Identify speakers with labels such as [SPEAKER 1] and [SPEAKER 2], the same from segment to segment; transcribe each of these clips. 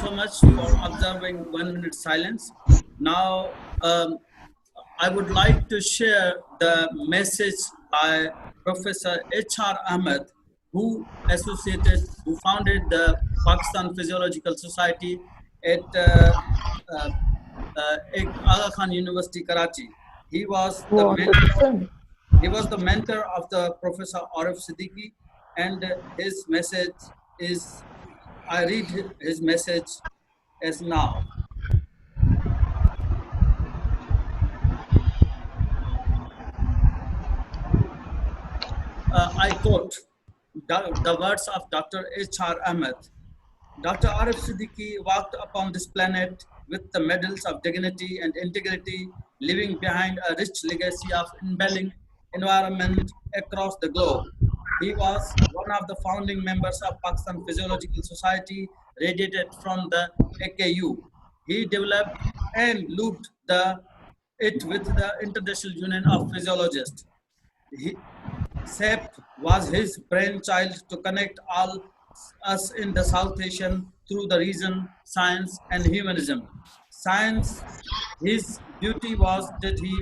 [SPEAKER 1] so much for observing 1 minute silence. Now, I would like to share the message by Professor H.R. Ahmed, who founded the Pakistan Physiological Society at Aga Khan University, Karachi. He was the mentor of the Professor Arif Siddiqui, and his message is, I read his message as now. I quote the words of Dr. H.R. Ahmed. Dr. Arif Siddiqui walked upon this planet with the medals of dignity and integrity, leaving behind a rich legacy of enabling environment across the globe. He was one of the founding members of Pakistan Physiological Society, radiated from the AKU. He developed and looped it with the International Union of Physiologists. SAAP was his brainchild to connect all us in the South Asian through the reason, science, and humanism. Science, his duty was that he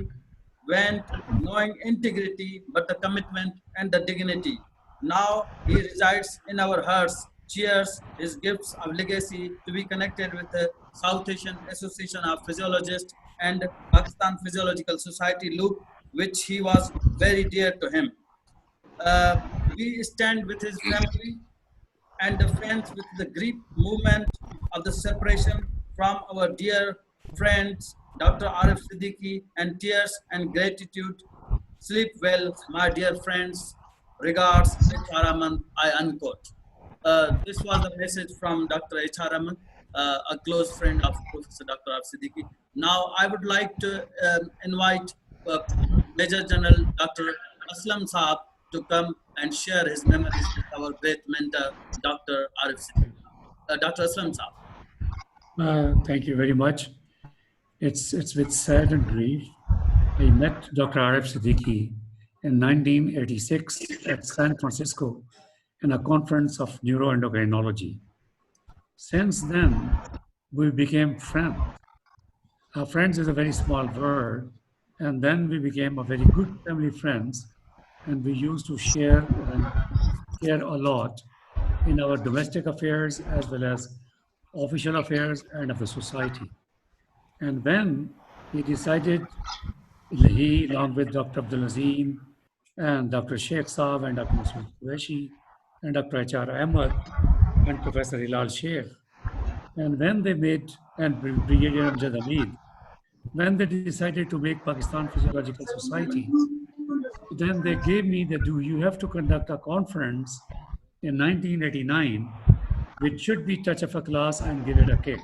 [SPEAKER 1] went knowing integrity, but the commitment and the dignity. Now he resides in our hearts, cheers his gifts of legacy to be connected with the South Asian Association of Physiologists and Pakistan Physiological Society loop, which he was very dear to him. We stand with his family and the friends with the grief movement of the separation from our dear friends, Dr. Arif Siddiqui, and tears and gratitude. Sleep well, my dear friends. Regards, H.R. Ahmed, I unquote. This was the message from Dr. H.R. Ahmed, a close friend of Professor Dr. Arif Siddiqui. Now, I would like to invite Major General Dr. Aslam Saab to come and share his memories with our great mentor, Dr. Arif Siddiqui. Dr. Aslam Saab.
[SPEAKER 2] Thank you very much. It's with sad and grief I met Dr. Arif Siddiqui in 1986 at San Francisco in a conference of neuroendocrinology. Since then, we became friends. Friends is a very small word, and then we became a very good family friends, and we used to share a lot in our domestic affairs as well as official affairs and of the society. And when he decided, he along with Dr. Abdul Nazim and Dr. Sheikh Saab and Dr. Masood Qureshi and Dr. H.R. Ahmed and Professor Hilal Sheikh, and when they made, and Brigadier Amjad Hamid, when they decided to make Pakistan Physiological Society, then they gave me the you have to conduct a conference in 1989, which should be touch of a class and give it a kick.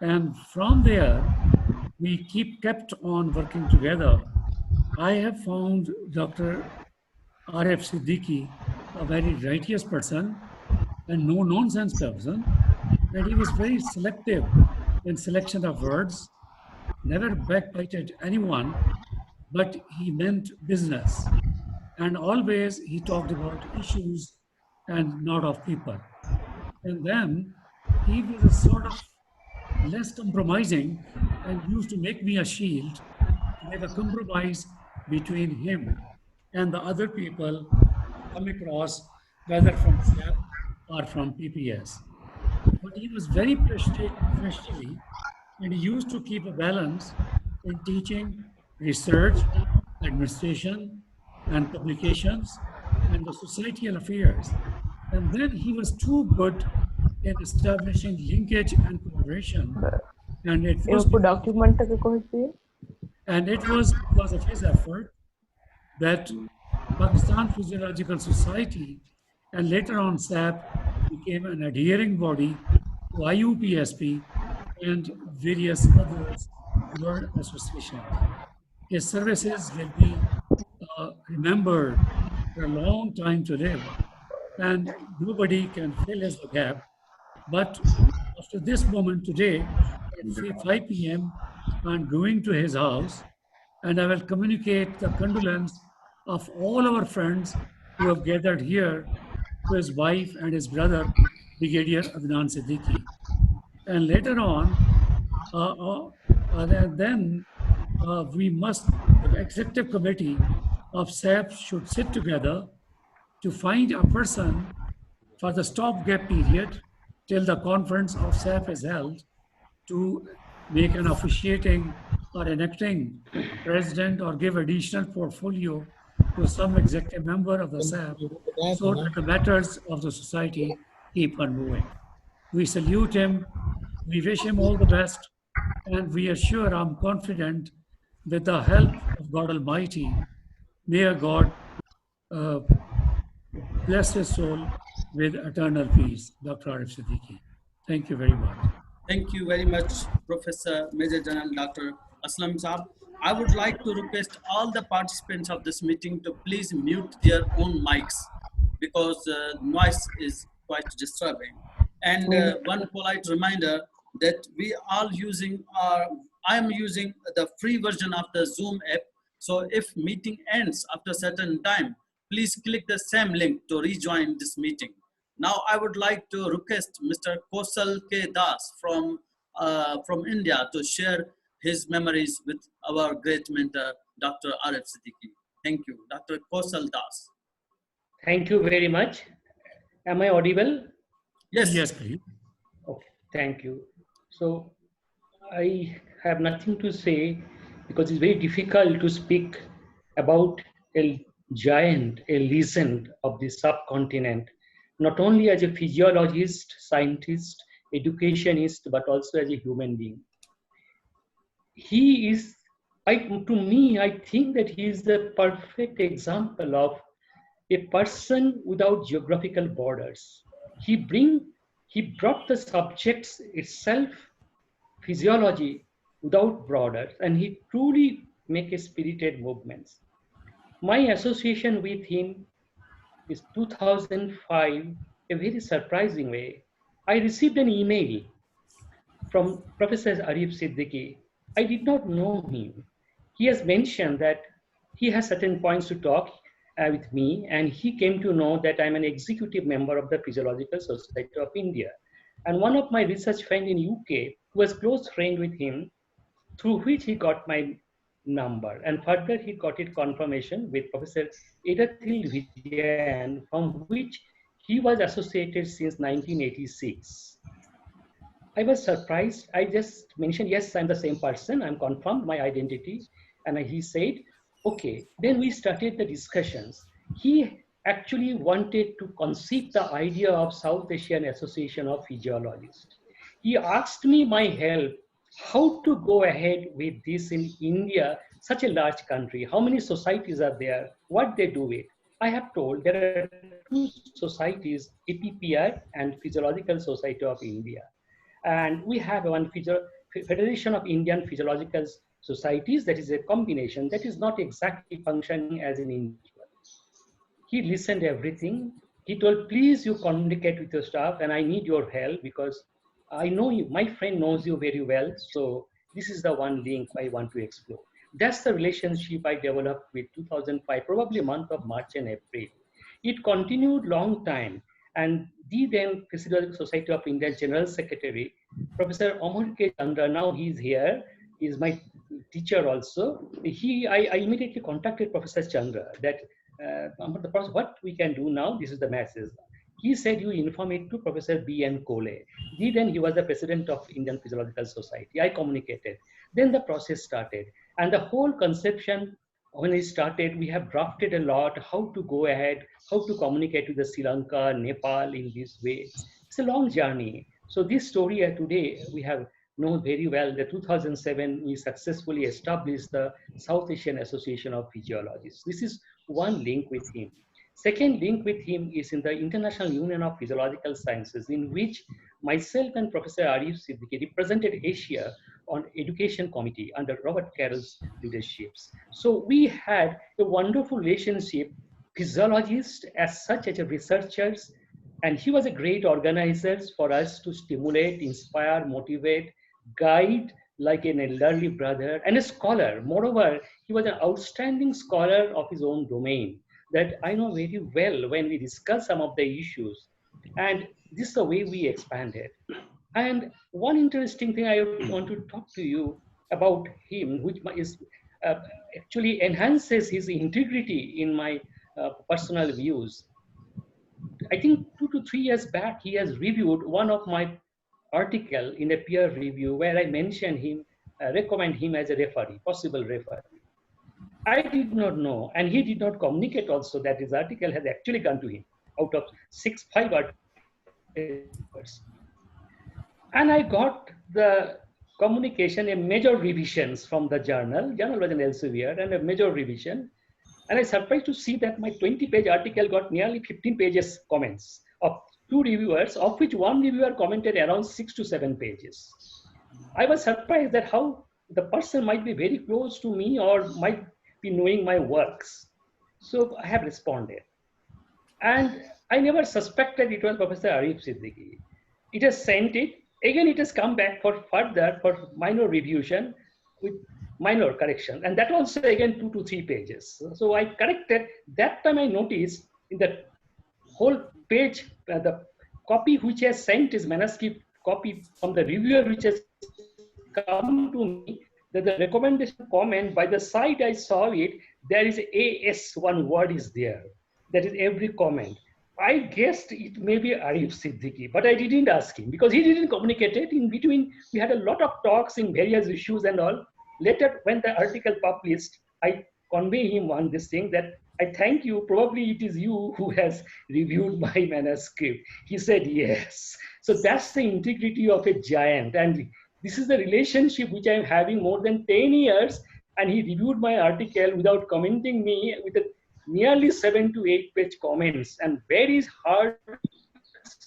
[SPEAKER 2] And from there, we kept on working together. I have found Dr. Arif Siddiqui a very righteous person and no nonsense person, and he was very selective in selection of words, never backbited anyone, but he meant business. And always he talked about issues and not of people. And then he was a sort of less compromising and used to make me a shield to make a compromise between him and the other people come across, whether from SAP or from PPS. But he was very prestige, and he used to keep a balance in teaching, research, administration, and publications, and the societal affairs. And then he was too good in establishing linkage and collaboration. And it was because of his effort that Pakistan Physiological Society and later on SAP became an adhering body to IUPSP and various other world associations. His services will be remembered for a long time to live, and nobody can fill his gap. But after this moment today, at 5 p.m., I'm going to his house, and I will communicate the condolence of all our friends who have gathered here to his wife and his brother, Brigadier Adnan Siddiqui. And later on, then we must, the executive committee of SAP should sit together to find a person for the stopgap period till the conference of SAP is held to make an officiating or enacting president or give additional portfolio to some executive member of the SAP so that the matters of the society keep on moving. We salute him, we wish him all the best, and we are sure, I'm confident, with the help of God Almighty, may God uh, bless his soul with eternal peace. Dr. Arif Siddiqui. Thank you very much.
[SPEAKER 1] Thank you very much, Professor Major General Dr. Aslam Saab. I would like to request all the participants of this meeting to please mute their own mics because noise is quite disturbing. And one polite reminder that we are using I am using the free version of the Zoom app. So if meeting ends after a certain time, please click the same link to rejoin this meeting. Now I would like to request Mr. Kosal K. Das from India to share his memories with our great mentor, Dr. Arif Siddiqui. Thank you, Dr. Kosal Das.
[SPEAKER 3] Thank you very much. Am I audible?
[SPEAKER 1] Yes.
[SPEAKER 2] Yes, please.
[SPEAKER 3] Okay, thank you. So I have nothing to say because it's very difficult to speak about a giant, a legend of the subcontinent, not only as a physiologist, scientist, educationist, but also as a human being. He is, to me, I think that he is the perfect example of a person without geographical borders. He brought the subjects itself, physiology, without borders, and he truly make a spirited movements. My association with him is 2005, a very surprising way. I received an email from Professor Arif Siddiqui. I did not know him. He has mentioned that he has certain points to talk with me, and he came to know that I'm an executive member of the Physiological Society of India. And one of my research friends in UK, who was close friend with him, through which he got my number. And further, he got it confirmation with Professor Edathil Vijayan, from which he was associated since 1986. I was surprised. I just mentioned, yes, I'm the same person. I'm confirmed my identity. And he said, okay. Then we started the discussions. He actually wanted to conceive the idea of South Asian Association of Physiologists. He asked me my help, how to go ahead with this in India, such a large country. How many societies are there? What they do it? I have told there are two societies, APPI and Physiological Society of India. And we have one Federation of Indian Physiological Societies that is a combination that is not exactly functioning as an individual. He listened to everything. He told, please you communicate with your staff and I need your help because I know you, my friend knows you very well. So this is the one link I want to explore. That's the relationship I developed with 2005, probably month of March and April. It continued long time. And the then Physiological Society of India General Secretary, Professor Amar K. Chandra, now he's here, is my teacher also. I immediately contacted Professor Chandra that what we can do now, this is the message. He said, you inform it to Professor B.N. Kole. Then he was the president of Indian Physiological Society. I communicated. Then the process started. And the whole conception, when it started, we have drafted a lot, how to go ahead, how to communicate with the Sri Lanka, Nepal in this way. It's a long journey. So this story today, we have known very well. The 2007, we successfully established the South Asian Association of Physiologists. This is one link with him. Second link with him is in the International Union of Physiological Sciences, in which myself and Professor Arif Siddiqui represented Asia on Education Committee under Robert Carroll's leaderships. So we had a wonderful relationship, physiologists as such as researchers, and he was a great organizer for us to stimulate, inspire, motivate, guide like an elderly brother and a scholar. Moreover, he was an outstanding scholar of his own domain that I know very well when we discuss some of the issues. And this is the way we expanded. And one interesting thing I want to talk to you about him, which is actually enhances his integrity in my personal views. I think 2 to 3 years back, he has reviewed one of my article in a peer review where I mentioned him, recommend him as a referee, possible referee. I did not know, and he did not communicate also that his article has actually gone to him out of 5 articles. And I got the communication, a major revisions from the journal. Journal was an Elsevier, and a major revision. And I was surprised to see that my 20-page article got nearly 15 pages comments of 2 reviewers, of which 1 reviewer commented around 6 to 7 pages. I was surprised that how the person might be very close to me or might be knowing my works. So I have responded. And I never suspected it was Professor Arif Siddiqui. It has sent it. Again, it has come back for further, for minor revision with minor correction. And that also again 2 to 3 pages. So I corrected. That time I noticed in the whole page, the copy which has sent his manuscript copy from the reviewer which has come to me, that the recommendation comment, by the side I saw it, there is AS, one word is there. That is every comment. I guessed it may be Arif Siddiqui, but I didn't ask him because he didn't communicate it. In between, we had a lot of talks in various issues and all. Later, when the article published, I convey him on this thing that I thank you. Probably it is you who has reviewed my manuscript. He said yes. So that's the integrity of a giant. And this is the relationship which I'm having more than 10 years. And he reviewed my article without commenting me with a nearly 7 to 8 page comments and very hard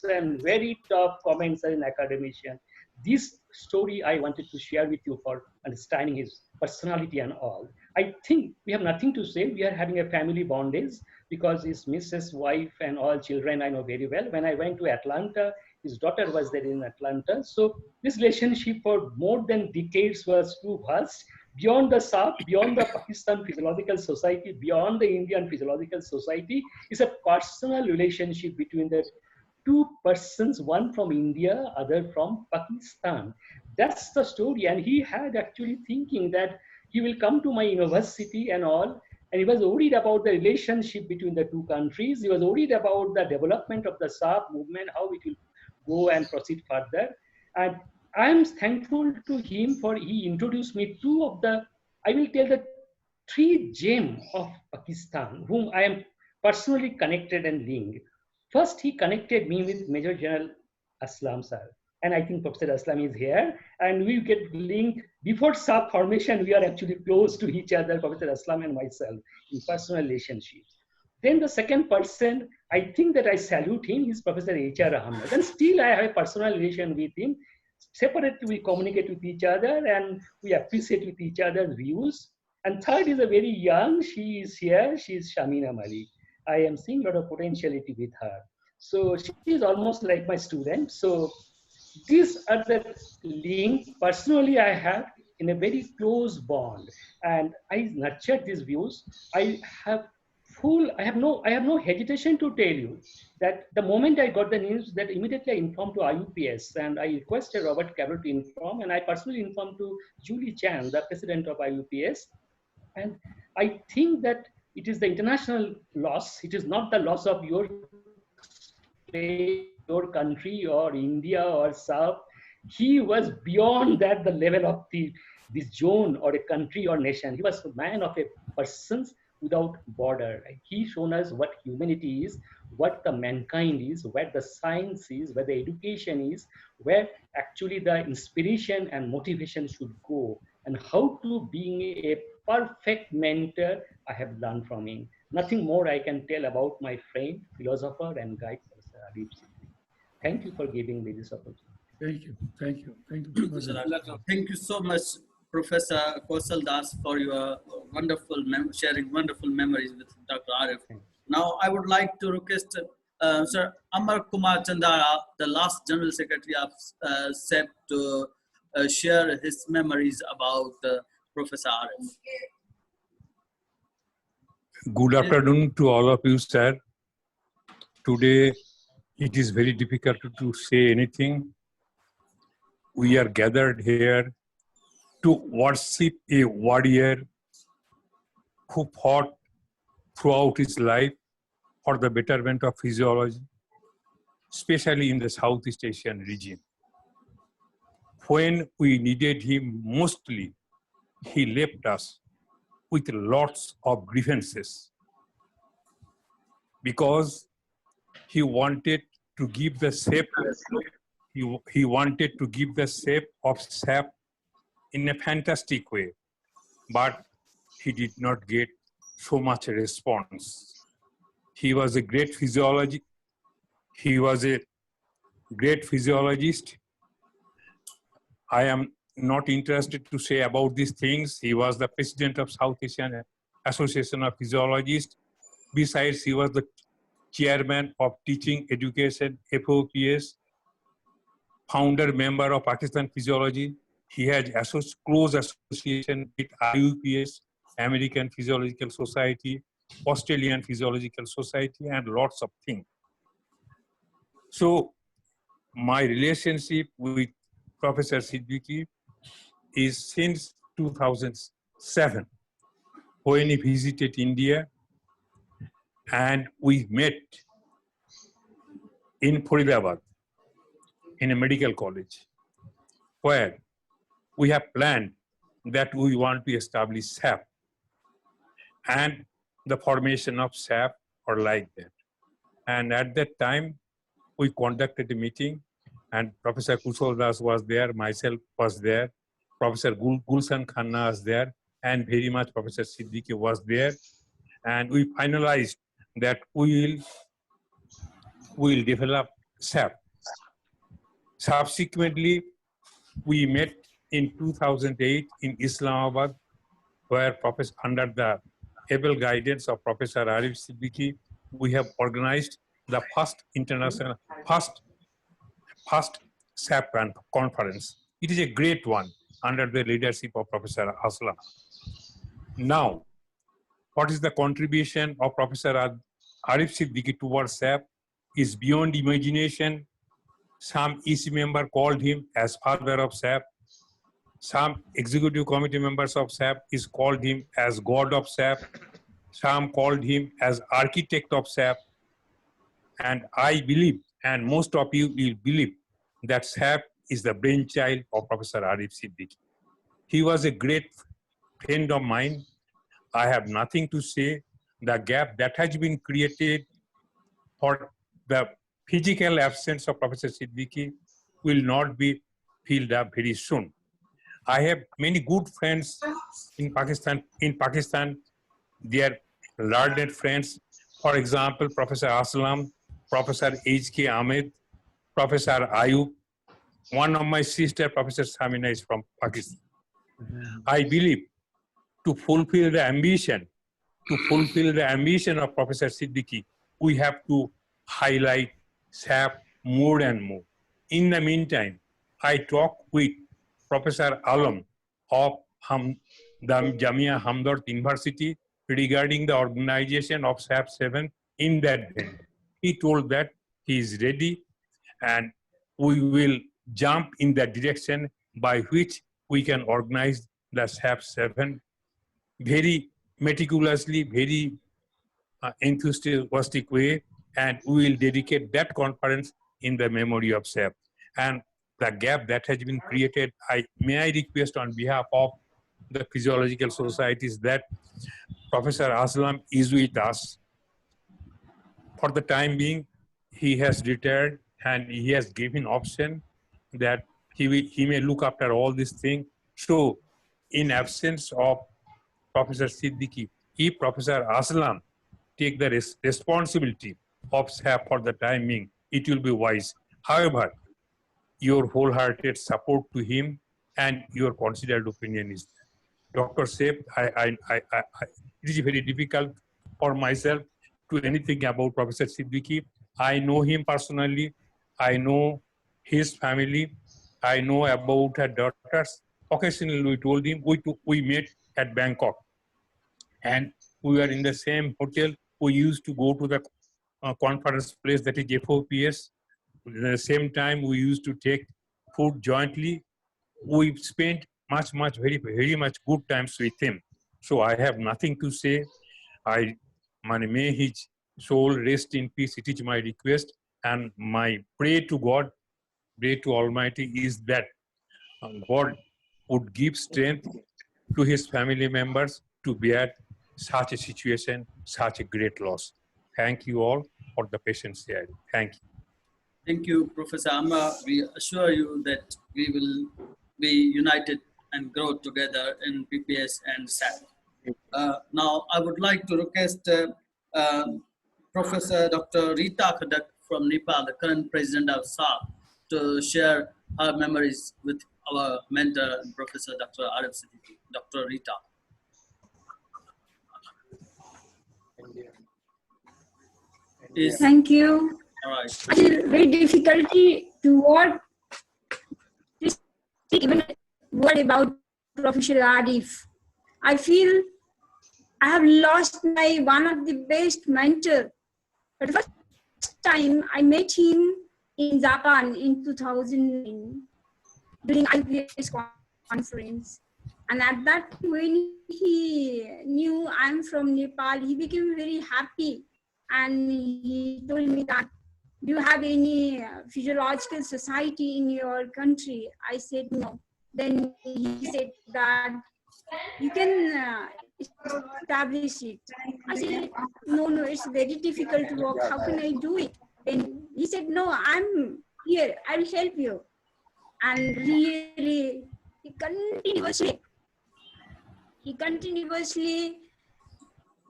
[SPEAKER 3] and very tough comments as an academician. This story I wanted to share with you for understanding his personality and all. I think we have nothing to say. We are having a family bondage because his Mrs. wife and all children I know very well. When I went to Atlanta, his daughter was there in Atlanta. So this relationship for more than decades was too vast. Beyond the SAAP, beyond the Pakistan Physiological Society, beyond the Indian Physiological Society, is a personal relationship between the 2 persons, one from India, other from Pakistan. That's the story. And he had actually thinking that he will come to my university and all. And he was worried about the relationship between the 2 countries. He was worried about the development of the SAAP movement, how it will go and proceed further. And I am thankful to him for he introduced me 2 of the, I will tell the 3 gems of Pakistan, whom I am personally connected and linked. First, he connected me with Major General Aslam sir. And I think Professor Aslam is here. And we get linked. Before SAAP formation, we are actually close to each other, Professor Aslam and myself, in personal relationships. Then the second person, I think that I salute him, is Professor H.R. Ahmed. And still I have a personal relation with him. Separately, we communicate with each other and we appreciate with each other's views. And third is a very young, she is here, she is Shamina Malik. I am seeing a lot of potentiality with her. So she is almost like my student. So these are the links personally I have in a very close bond. And I nurtured these views. I have no hesitation to tell you that the moment I got the news, that immediately I informed to IUPS and I requested Robert Carroll to inform, and I personally informed to Julie Chan, the president of IUPS. And I think that it is the international loss. It is not the loss of your country or India or SAAP. He was beyond that, the level of this zone or a country or nation. He was a man of a persons without border. He shown us what humanity is, what the mankind is, where the science is, where the education is, where actually the inspiration and motivation should go, and how to being a perfect mentor. I have learned from him. Nothing more I can tell about my friend, philosopher and guide, Professor Arif Siddiqui. Thank you for giving me this opportunity.
[SPEAKER 2] Thank you. Thank you. Thank you.
[SPEAKER 1] Thank you so much, Professor Kausal Das, for your wonderful sharing wonderful memories with Dr. Arif. Now, I would like to request Sir Amar Kumar Chandara, the last General Secretary of SAAP, to share his memories about Professor Arif.
[SPEAKER 4] Good afternoon to all of you, sir. Today, it is very difficult to say anything we are gathered here to worship a warrior who fought throughout his life for the betterment of physiology, especially in the Southeast Asian region. When we needed him mostly, he left us with lots of grievances because he wanted to give the shape, he wanted to give the shape of SAP in a fantastic way, but he did not get so much response. He was a great physiologist. I am not interested to say about these things. He was the president of South Asian Association of Physiologists. Besides, he was the chairman of Teaching Education, FAOPS, founder member of Pakistan Physiology. He had close association with IUPS, American Physiological Society, Australian Physiological Society, and lots of things. So my relationship with Professor Siddiqui is since 2007, when he visited India, and we met in Faridabad in a medical college, where we have planned that we want to establish SAP, and the formation of SAP or like that. And at that time, we conducted a meeting, and Professor Kushal Das was there, myself was there, Professor Gulshan Khanna was there, and very much Professor Siddiqui was there. And we finalized that we will develop SAP. Subsequently, we met in 2008 in Islamabad, where under the able guidance of Professor Arif Siddiqui, we have organized the first SAP conference. It is a great one under the leadership of Professor Aslam. Now, what is the contribution of Professor Arif Siddiqui towards SAP is beyond imagination. Some EC member called him as father of SAP. Some executive committee members of SAP is called him as God of SAP. Some called him as architect of SAP. And I believe, and most of you will believe, that SAP is the brainchild of Professor Arif Siddiqui. He was a great friend of mine. I have nothing to say. The gap that has been created for the physical absence of Professor Siddiqui will not be filled up very soon. I have many good friends in Pakistan. They are learned friends. For example, Professor Aslam, Professor H.K. Ahmed, Professor Ayub. One of my sister, Professor Samina, is from Pakistan. I believe to fulfill the ambition of Professor Siddiqui, we have to highlight SAP more and more. In the meantime, I talked with Professor Alam of the Jamia Hamdard University regarding the organization of SAP 7 in that venue. He told that he is ready and we will jump in that direction by which we can organize the SAP 7 very meticulously, very enthusiastic way, and we will dedicate that conference in the memory of SAP. And the gap that has been created, may I request on behalf of the physiological societies that Professor Aslam is with us. For the time being, he has retired and he has given option that he may look after all these things. So in absence of Professor Siddiqui, if Professor Aslam take the responsibility of SAP for the time being, it will be wise. However, your wholehearted support to him and your considered opinion is there. Dr. Saif, it is very difficult for myself to anything about Professor Siddiqui. I know him personally. I know his family. I know about her daughters. Occasionally, we told him, we met at Bangkok. And we were in the same hotel. We used to go to the conference place, that is FOPS. At the same time, we used to take food jointly. We spent very much good times with him. So I have nothing to say. May his soul rest in peace. It is my request, and my prayer to God, pray to Almighty, is that God would give strength to his family members to bear such a situation, such a great loss. Thank you all for the patience here. Thank you.
[SPEAKER 1] Thank you, Professor Amma. We assure you that we will be united and grow together in PPS and SAAP. Now, I would like to request Professor Dr. Ripah Hodgson from Nepal, the current president of SAAP, to share her memories with our mentor, Professor Dr. Arif Siddiqui. Dr. Ripah.
[SPEAKER 5] Thank you.
[SPEAKER 1] All right.
[SPEAKER 5] I feel very difficulty to what to speak even word about Professor Arif. I feel I have lost my one of the best mentor. But the first time I met him in Japan in 2009 during IUPS conference. And at that time, when he knew I'm from Nepal, he became very happy. And he told me that, do you have any physiological society in your country? I said no. Then he said that you can establish it. I said, no, it's very difficult to work. How can I do it? Then he said, no, I'm here. I will help you. And really, he continuously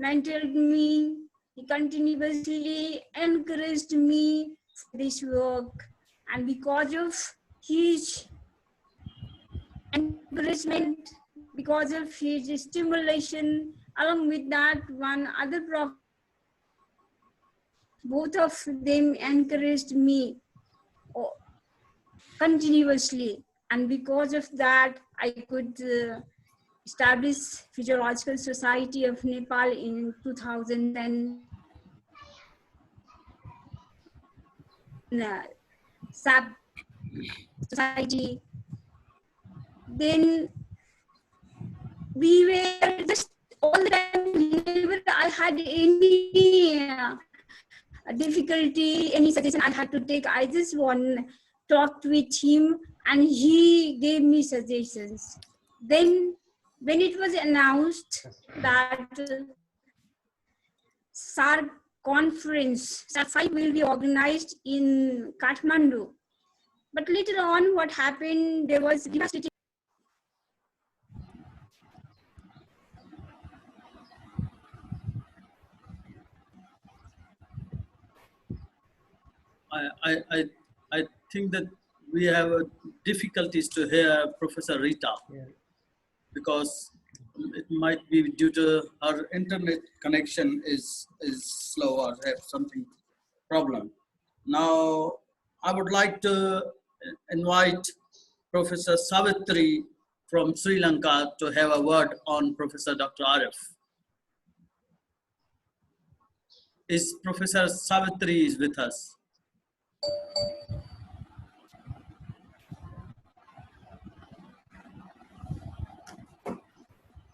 [SPEAKER 5] mentored me. He continuously encouraged me for this work. And because of his encouragement, because of his stimulation, along with that, one other prof, both of them encouraged me continuously. And because of that, I could establish Physiological Society of Nepal in 2010. SAAP society. Then we were just all the time, whenever I had any difficulty, any suggestion I had to take, I just talked with him and he gave me suggestions. Then when it was announced that SAAP conference, SAAP will be organized in Kathmandu. But later on, what happened, there was devastating.
[SPEAKER 1] I think that we have difficulties to hear Professor Ripah because it might be due to our internet connection is slow or have something problem. Now, I would like to invite Professor Savitri from Sri Lanka to have a word on Professor Dr. Arif. Is Professor Savitri is with us?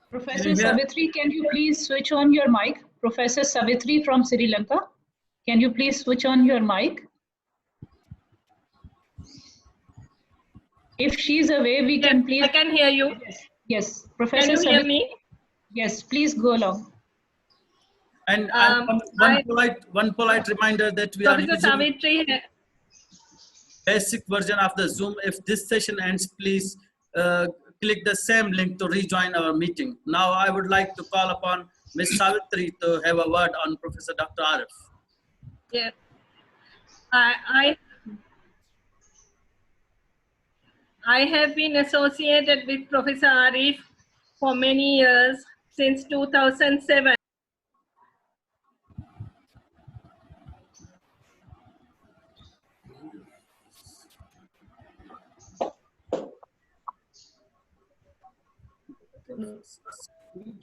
[SPEAKER 6] Professor Savitri, can you please switch on your mic? Professor Savitri from Sri Lanka, can you please switch on your mic? If she's away, we can please.
[SPEAKER 7] I can hear you.
[SPEAKER 6] Yes, Professor
[SPEAKER 7] Can you hear
[SPEAKER 6] Savitri.
[SPEAKER 7] me?
[SPEAKER 6] Yes, please go along.
[SPEAKER 1] And one polite reminder that we
[SPEAKER 7] Professor
[SPEAKER 1] are using
[SPEAKER 7] Savitri,
[SPEAKER 1] basic version of the Zoom. If this session ends, please click the same link to rejoin our meeting. Now I would like to call upon Ms. Savitri to have a word on Professor Dr. Arif.
[SPEAKER 7] yeah, I have been associated with Professor Arif for many years, since 2007.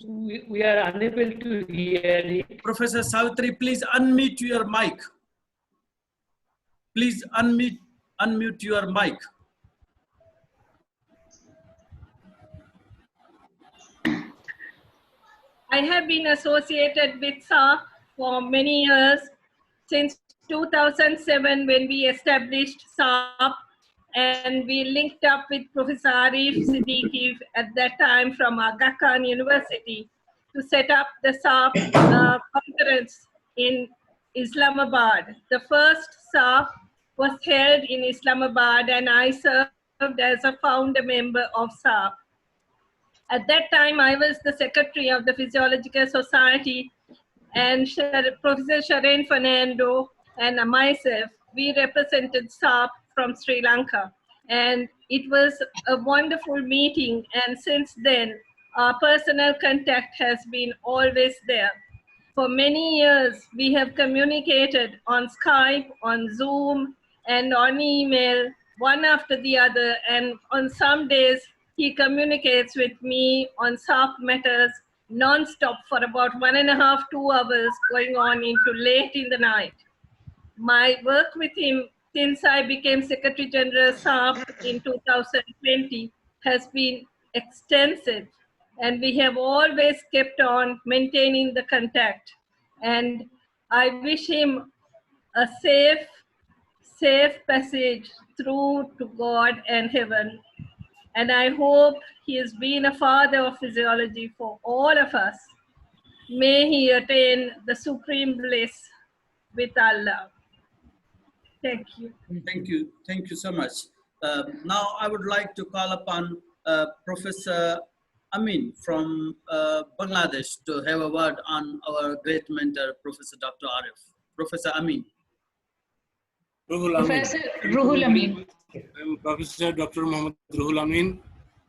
[SPEAKER 3] We are unable to hear it.
[SPEAKER 1] Professor Savitri, please unmute your mic. Please unmute your mic.
[SPEAKER 7] have been associated with SAAP for many years, since 2007 when we established SAAP, and we linked up with Professor Arif Siddiqui at that time from Aga Khan University to set up the SAAP conference in Islamabad. The first SAAP was held in Islamabad, and I served as a founder member of SAAP. At that time, I was the secretary of the Physiological Society, and Professor Sharen Fernando and myself, we represented SAAP from Sri Lanka. And it was a wonderful meeting, and since then, our personal contact has been always there. For many years, we have communicated on Skype, on Zoom, and on email, one after the other, and on some days, he communicates with me on SAAP matters non-stop for about 1.5 to 2 hours, going on into late in the night. My work with him since I became Secretary General SAAP in 2020 has been extensive, and we have always kept on maintaining the contact. And I wish him a safe passage through to God and heaven. And I hope he has been a father of physiology for all of us. May he attain the supreme bliss with Allah. Thank you.
[SPEAKER 1] Thank you so much. Now I would like to call upon Professor Amin from Bangladesh to have a word on our great mentor, Professor Dr. Arif. Professor Amin.
[SPEAKER 6] Professor Ruhul Amin.
[SPEAKER 8] I'm Professor Dr. Muhammad Ruhul Amin.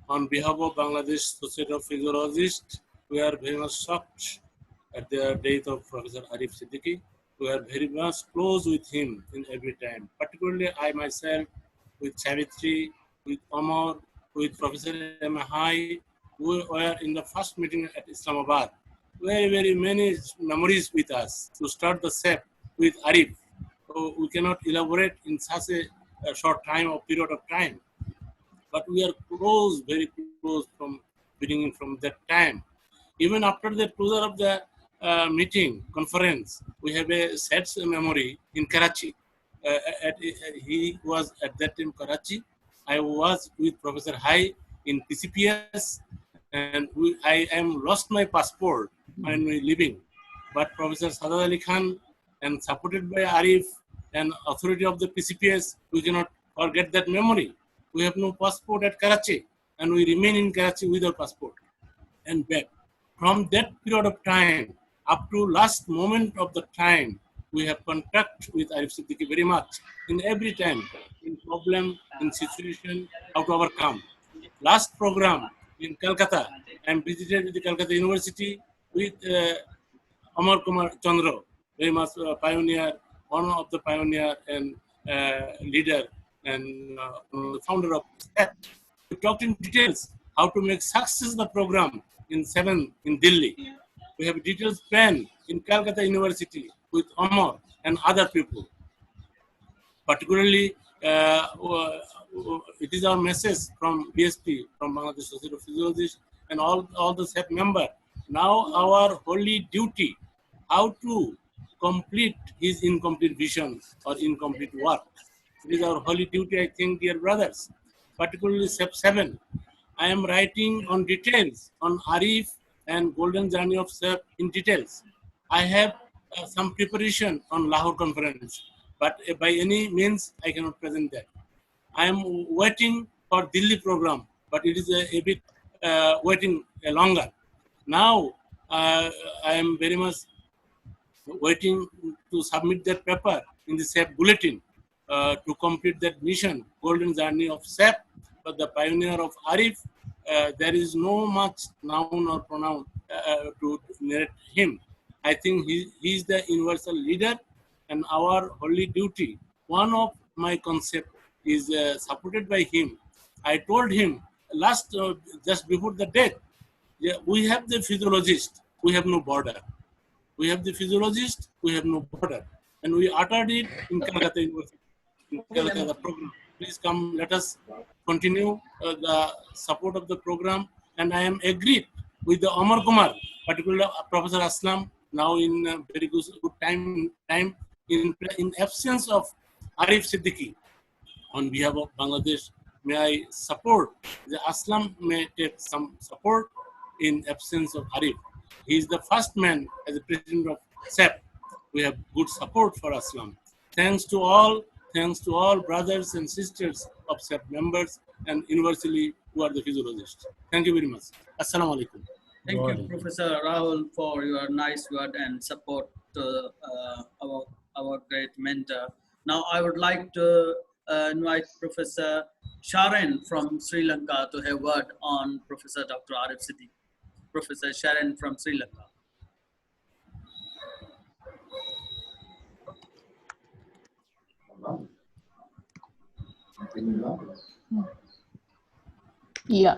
[SPEAKER 8] On behalf of Bangladesh Society of Physiologists, we are very much shocked at the death of Professor Arif Siddiqui. We are very much close with him in every time. Particularly I myself, with Savitri, with Omar, with Professor Mahai, we were in the first meeting at Islamabad. Very many memories with us to start the SAAP with Arif. So we cannot elaborate in such a short time or period of time. But we are close, very close from beginning from that time. Even after the closure of the meeting, conference, we have a sad memory in Karachi. He was at that time Karachi. I was with Professor Hai in PCPS, and I am lost my passport when we leaving. But Professor Sadad Ali Khan, and supported by Arif and authority of the PCPS, we cannot forget that memory. We have no passport at Karachi, and we remain in Karachi without passport and back. From that period of time up to last moment of the time, we have contact with Arif Siddiqui very much in every time, in problem, in situation, how to overcome. Last program in Calcutta, I am visited with the Calcutta University with Amar Kumar Chandra, very much pioneer, one of the pioneer and leader and founder of SAAP. We talked in details how to make success the program in 7 in Delhi. We have a detailed plan in Calcutta University with Omar and other people. Particularly, it is our message from BSP, from Bangladesh Society of Physiologists, and all the SAAP members. Now our holy duty, how to complete his incomplete vision or incomplete work. It is our holy duty, I think, dear brothers. Particularly SAAP 7. I am writing on details on Arif and golden journey of SAAP in details. I have some preparation on Lahore conference, but by any means I cannot present that. I am waiting for Delhi program, but it is a bit waiting longer. Now I am very much waiting to submit that paper in the SAAP bulletin to complete that mission, golden journey of SAAP, but the pioneer of Arif. There is no much noun or pronoun to narrate him. I think he is the universal leader, and our holy duty. One of my concept is supported by him. I told him just before the death, we have the physiologist, we have no border. We have the physiologist, we have no border. And we uttered it in Calcutta University, in Calcutta program. Please come, let us continue the support of the program. And I am agreed with the Amar Kumar particularly Professor Aslam, now in very good time in absence of Arif Siddiqui. On behalf of Bangladesh, may I support the Aslam may take some support in absence of Arif. He is the first man as the president of SAAP. We have good support for Aslam. Thanks to all brothers and sisters of SAAP members and universally who are the physiologists. Thank you very much. Assalamu alaikum.
[SPEAKER 1] Thank you, Professor Rahul, for your nice word and support to our great mentor. Now, I would like to invite Professor Sharon from Sri Lanka to have word on Professor Dr. Arif Siddiqui. Professor Sharon from Sri Lanka.
[SPEAKER 9] Yeah.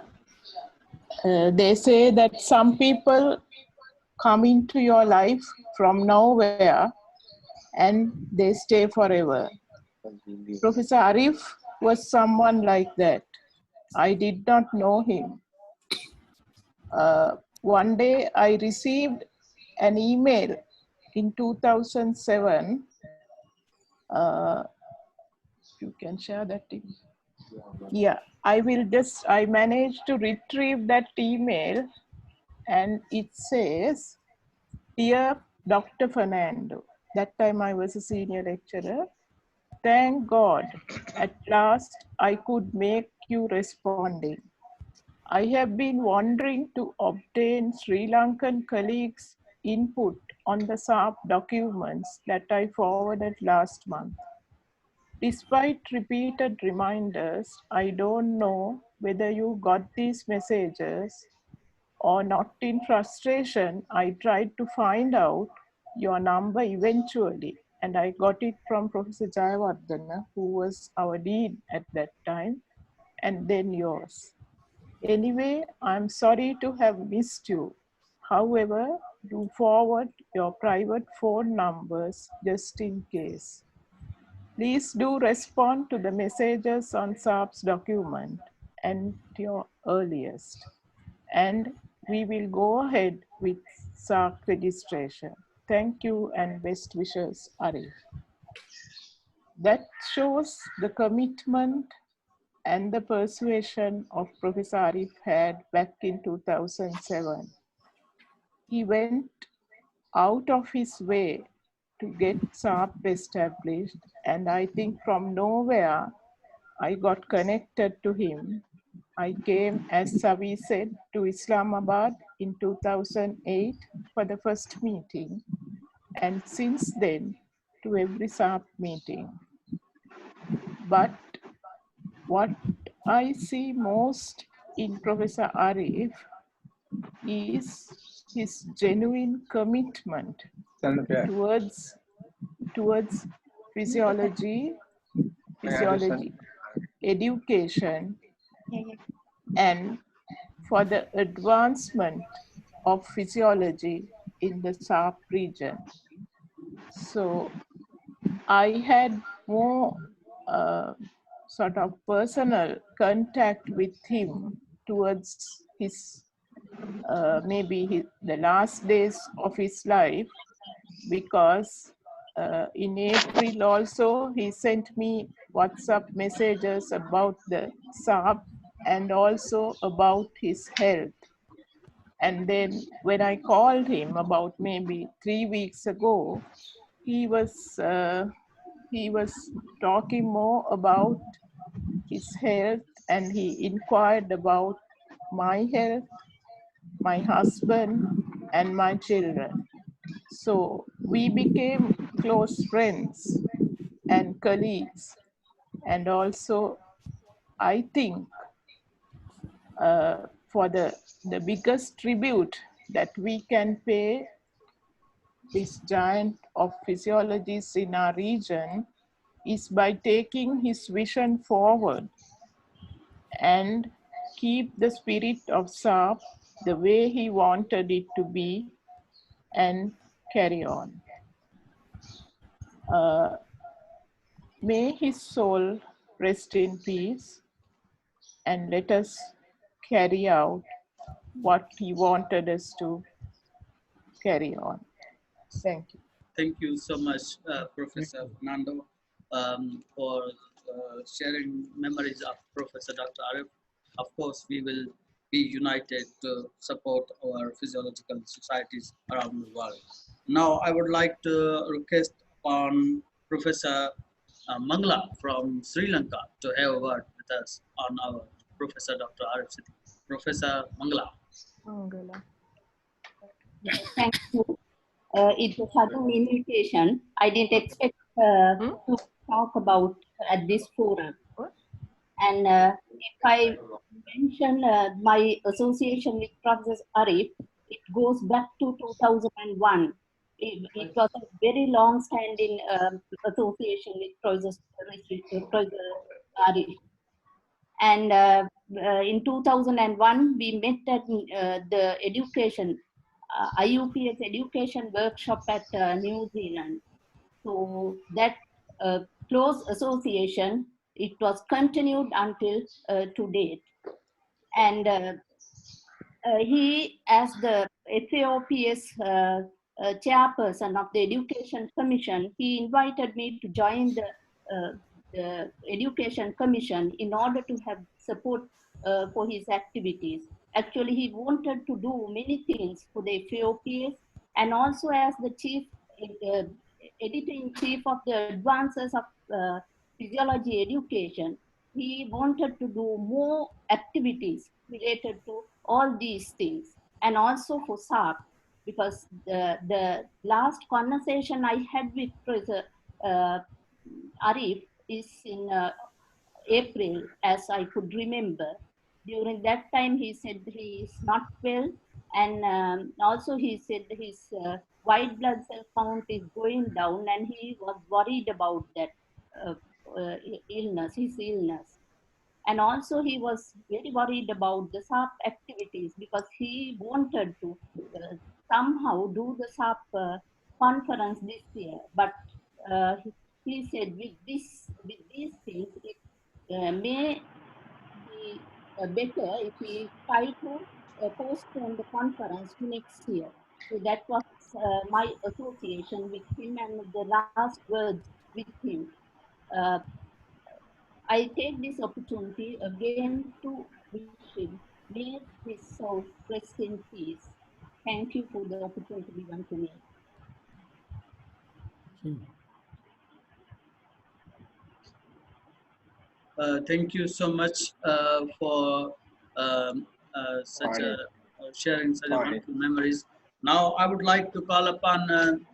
[SPEAKER 9] They say that some people come into your life from nowhere and they stay forever. Professor Arif was someone like that. I did not know him. One day I received an email in 2007. You can share that. Yeah, I managed to retrieve that email, and it says, "Dear Dr. Fernando," that time I was a senior lecturer, "Thank God, at last I could make you responding. I have been wanting to obtain Sri Lankan colleagues' input on the SAAP documents that I forwarded last month. Despite repeated reminders, I don't know whether you got these messages or not. In frustration, I tried to find out your number eventually, and I got it from Professor Jayawardena, who was our dean at that time, and then yours. Anyway, I'm sorry to have missed you. However, do forward your private phone numbers just in case. Please do respond to the messages on SAAP's document and your earliest. And we will go ahead with SAAP registration. Thank you and best wishes, Arif." That shows the commitment and the persuasion of Professor Arif had back in 2007. He went out of his way to get SAAP established, and I think from nowhere, I got connected to him. I came, as Savi said, to Islamabad in 2008 for the first meeting, and since then to every SAAP meeting. But what I see most in Professor Arif is his genuine commitment towards physiology, education, and for the advancement of physiology in the SAAP region. So I had more sort of personal contact with him towards his the last days of his life, because in April also he sent me WhatsApp messages about the SAAP and also about his health. And then when I called him about maybe 3 weeks ago, he was talking more about his health, and he inquired about my health, my husband, and my children. So we became close friends and colleagues. And also, I think for the biggest tribute that we can pay this giant of physiologists in our region is by taking his vision forward and keep the spirit of SAAP the way he wanted it to be and carry on. May his soul rest in peace, and let us carry out what he wanted us to carry on. Thank you.
[SPEAKER 1] Thank you so much, Professor Fernando, for sharing memories of Professor Dr. Arif. Of course, we will be united to support our physiological societies around the world. Now, I would like to request upon Professor Mangla from Sri Lanka to have a word with us on our Professor Dr. Arif Siddiqui. Professor Mangla.
[SPEAKER 9] Mangala.
[SPEAKER 10] Thank you. It's a sudden invitation. I didn't expect to talk about at this forum. And if I mention my association with Professor Arif, it goes back to 2001. It was a very long-standing association with Professor Arif. And in 2001, we met at the education, IUPS education workshop at New Zealand. So that close association, it was continued until to date. And he, as the FAOPS chairperson of the Education Commission, he invited me to join the Education Commission in order to have support for his activities. Actually, he wanted to do many things for the FAOPS, and also as the chief editor-in-chief of the advances of physiology education, he wanted to do more activities related to all these things, and also for SAAP, because the last conversation I had with Professor Arif is in April, as I could remember. During that time, he said he is not well, and also he said his white blood cell count is going down, and he was worried about that his illness. And also he was very worried about the SAAP activities, because he wanted to somehow do the SAAP conference this year. But he said with these things, it may be better if we try to postpone the conference to next year. So that was my association with him and the last words with him. I take this opportunity again to wish him, may his soul rest in peace. Thank you for the opportunity given to me.
[SPEAKER 1] Thank you so much for such a sharing such a wonderful memories. Now, I would like to call upon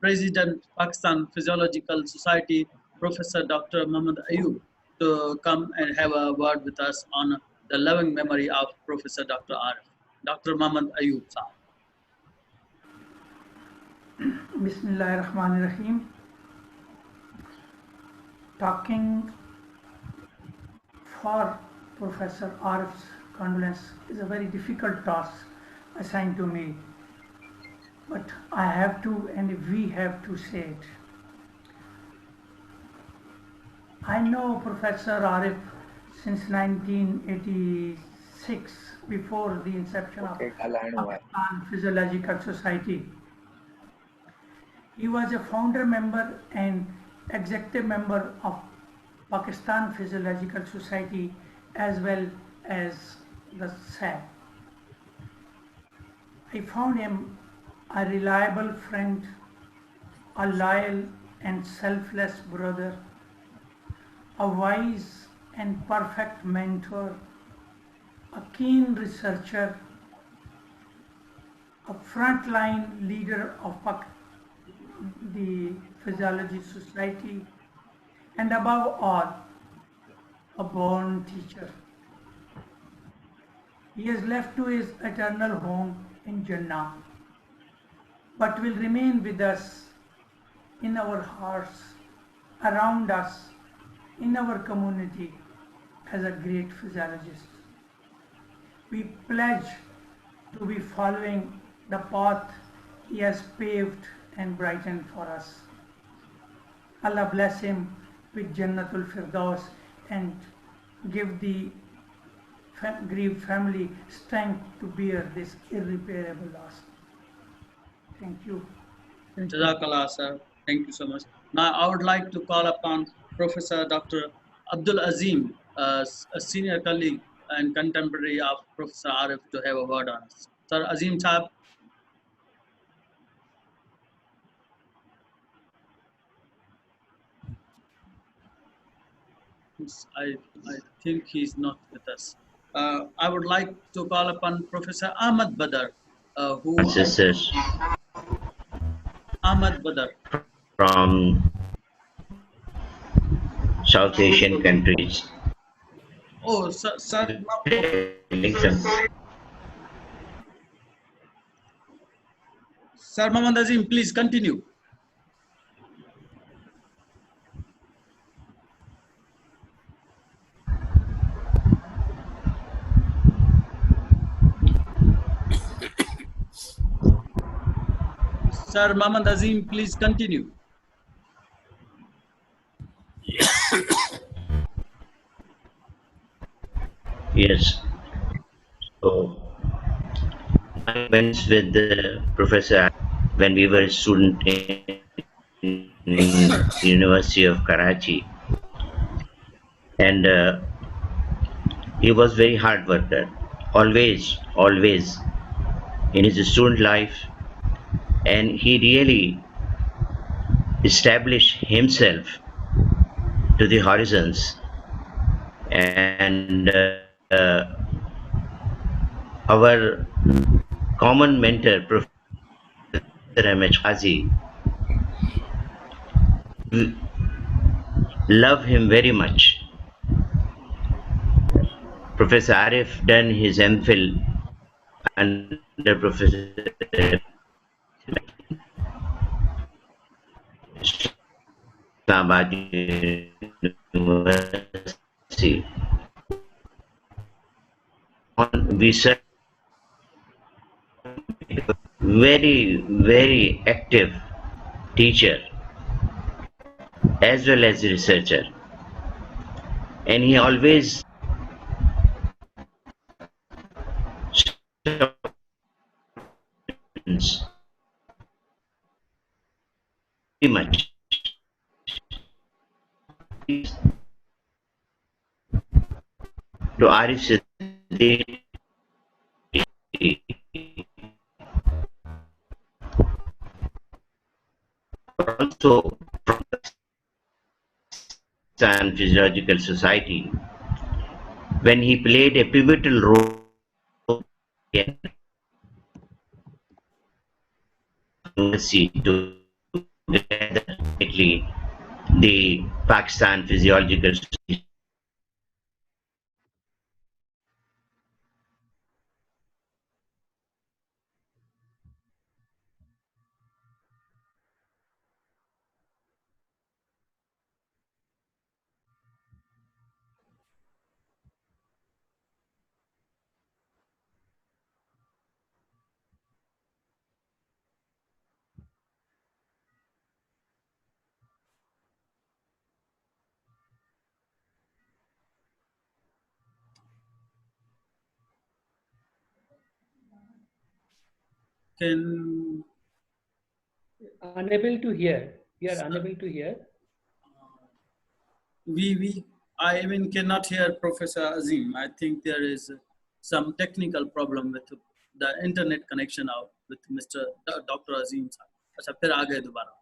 [SPEAKER 1] President Pakistan Physiological Society, Professor Dr. Muhammad Ayub, to come and have a word with us on the loving memory of Professor Dr. Arif. Dr. Muhammad Ayub, sir.
[SPEAKER 11] Bismillahirrahmanirrahim. Talking for Professor Arif's condolence is a very difficult task assigned to me, but I have to, and we have to say it. I know Professor Arif since 1986, before the inception of Pakistan Physiological Society. He was a founder member and executive member of Pakistan Physiological Society as well as the SAAP. I found him a reliable friend, a loyal and selfless brother, a wise and perfect mentor, a keen researcher, a frontline leader of the Physiology Society, and above all, a born teacher. He has left to his eternal home in Jannah, but will remain with us in our hearts, around us, in our community as a great physiologist. We pledge to be following the path he has paved and brightened for us. Allah bless him with Jannatul Firdaus and give the grieved family strength to bear this irreparable loss. Thank you.
[SPEAKER 1] Jazakallah, sir. Thank you so much. Now, I would like to call upon Professor Dr. Abdul Azim, a senior colleague and contemporary of Professor Arif, to have a word on us. Sir Azim Saab. I think he's not with us. I would like to call upon Professor Ahmad Badar, who
[SPEAKER 12] Sisters
[SPEAKER 1] Ahmad Badar.
[SPEAKER 12] from South Asian countries.
[SPEAKER 1] Oh, sir. Sir Mohammad Azim, please continue. Sir Mohammad Azim, please continue.
[SPEAKER 12] Yes. So I went with the professor when we were a student in University of Karachi, and he was very hard worker, always in his student life, and he really established himself to the horizons, and our common mentor, Professor Ahmed Qazi, love him very much. Professor Arif done his MPhil under Professor Islamabad University. We serve very active teacher as well as researcher, and he always very much to Arif Siddiqui, also from Pakistan Physiological Society, when he played a pivotal role in to gather the Pakistan Physiological Society.
[SPEAKER 3] Unable to hear. We are unable to hear.
[SPEAKER 1] I even cannot hear Professor Azim. I think there is some technical problem with the internet connection out with Mr. Dr. Azim. अच्छा फिर आ गए दोबारा.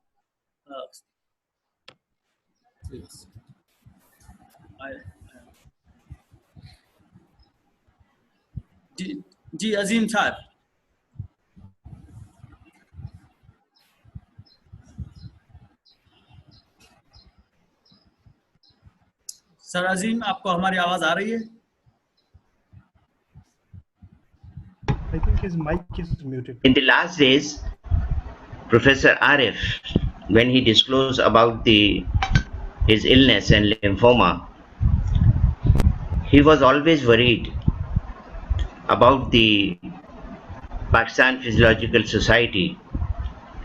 [SPEAKER 1] Yes. जी अजीम साहब. Sir अजीम, आपको हमारी आवाज आ रही है?
[SPEAKER 13] I think his mic is muted.
[SPEAKER 12] In the last days, Professor Arif, when he disclosed about his illness and lymphoma, he was always worried about the Pakistan Physiological Society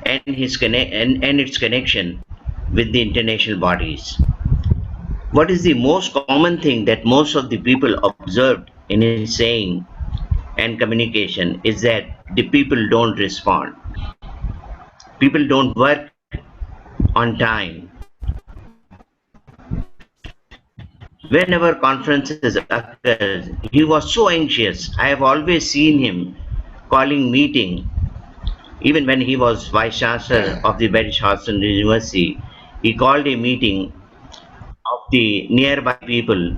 [SPEAKER 12] and its connection with the international bodies. What is the most common thing that most of the people observed in his saying and communication is that the people don't respond. People don't work on time. Whenever conferences occur, he was so anxious. I have always seen him calling meeting. Even when he was Vice Chancellor of the Barrette Hodgson University, he called a meeting of the nearby people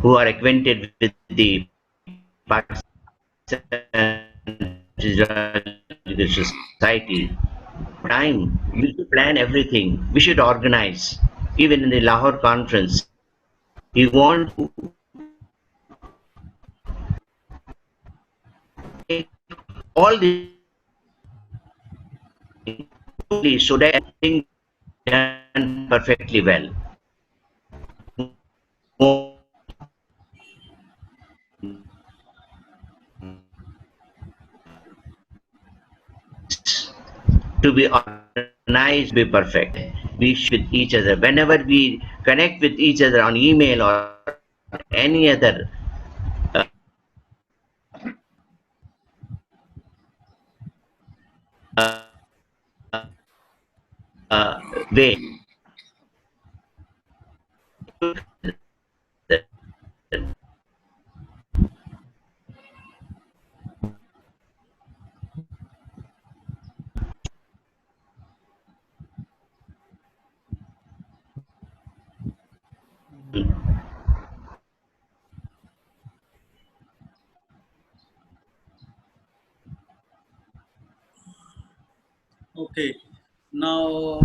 [SPEAKER 12] who are acquainted with the Pakistan Physiological Society. Time, we should plan everything. We should organize. Even in the Lahore conference, he wanted to take all the so that everything done perfectly well. To be organized, be perfect. We should with each other. Whenever we connect with each other on email or any other uh, way,
[SPEAKER 1] Okay, now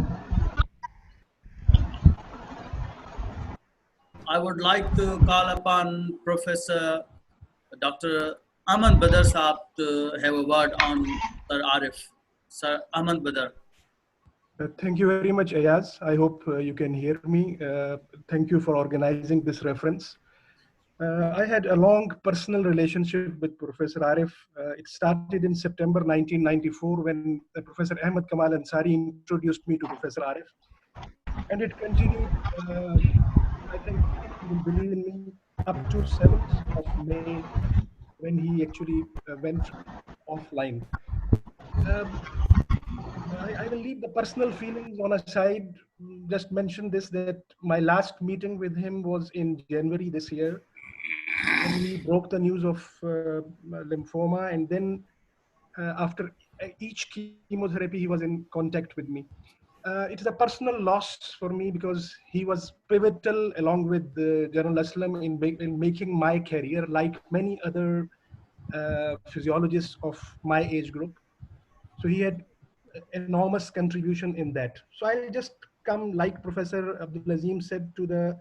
[SPEAKER 1] I would like to call upon Professor Dr. Aman Badar Saab to have a word on Sir Arif. Sir Aman Badar.
[SPEAKER 13] Thank you very much, Ayaz. I hope you can hear me. Thank you for organizing this reference. I had a long personal relationship with Professor Arif. It started in September 1994 when Professor Ahmed Kamal Ansari introduced me to Professor Arif. And it continued, I think you will believe in me, up to 7th of May when he actually went offline. Um, I will leave the personal feelings on a side. Just mention this, that my last meeting with him was in January this year when he broke the news of lymphoma, and then after each chemotherapy he was in contact with me. It is a personal loss for me because he was pivotal along with General Aslam in making my career, like many other physiologists of my age group. So he had enormous contribution in that. So I'll just come, like Professor Abdul Azim said, to the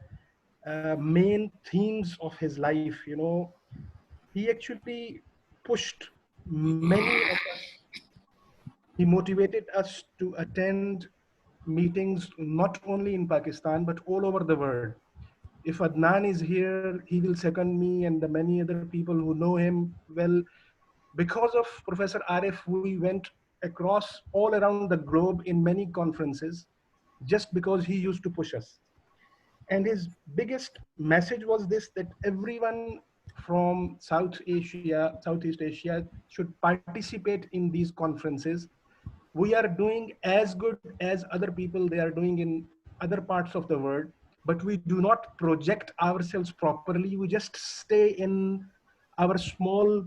[SPEAKER 13] main themes of his life. You know, he actually pushed many of us. He motivated us to attend meetings not only in Pakistan but all over the world. If Adnan is here, he will second me and the many other people who know him well. Because of Professor Arif, we went across all around the globe in many conferences just because he used to push us. And his biggest message was this, that everyone from Southeast Asia should participate in these conferences. We are doing as good as other people they are doing in other parts of the world, but we do not project ourselves properly. We just stay in our small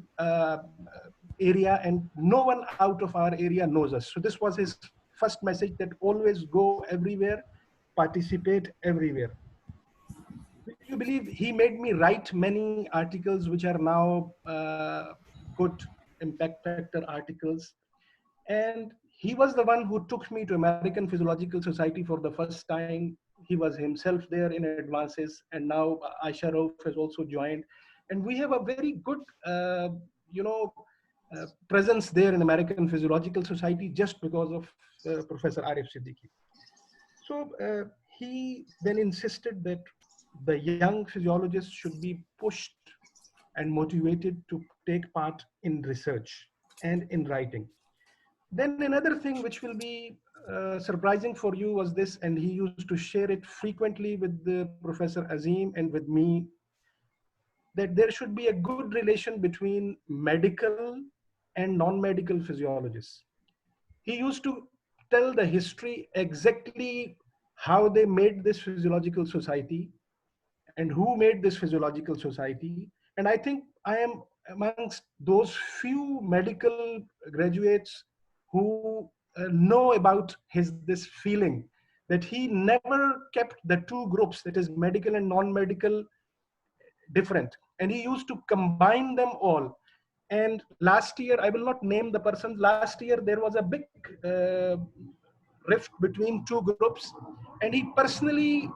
[SPEAKER 13] area and no one out of our area knows us. So this was his first message, that always go everywhere, participate everywhere. Will you believe he made me write many articles which are now good impact factor articles? And he was the one who took me to American Physiological Society for the first time. He was himself there in advances, and now Aisha Rauf has also joined. And we have a very good, presence there in American Physiological Society just because of Professor Arif Siddiqui. So he then insisted that the young physiologists should be pushed and motivated to take part in research and in writing. Then another thing which will be surprising for you was this, and he used to share it frequently with the Professor Azim and with me, that there should be a good relation between medical and non-medical physiologists. He used to tell the history exactly how they made this physiological society and who made this physiological society. And I think I am amongst those few medical graduates who know about his this feeling that he never kept the two groups, that is medical and non-medical, different, and he used to combine them all. And last year, I will not name the persons, last year there was a big rift between two groups, and he personally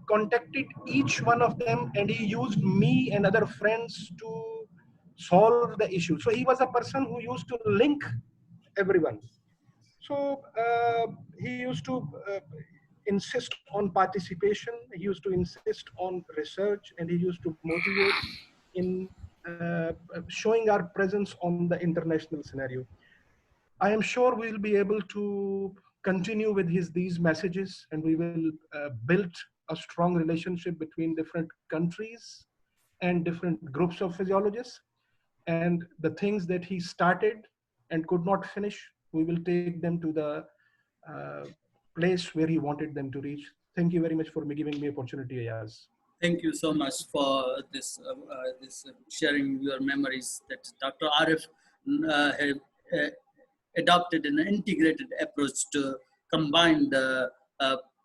[SPEAKER 13] contacted each one of them, and he used me and other friends to solve the issue. So he was a person who used to link everyone. So he used to insist on participation, he used to insist on research, and he used to motivate in showing our presence on the international scenario. I am sure we'll be able to continue with these messages, and we will build a strong relationship between different countries and different groups of physiologists. And the things that he started and could not finish, we will take them to the uh, place where he wanted them to reach. Thank you very much for giving me opportunity, Ayaz.
[SPEAKER 1] Thank you so much for this sharing your memories that Dr. Arif had adopted an integrated approach to combine the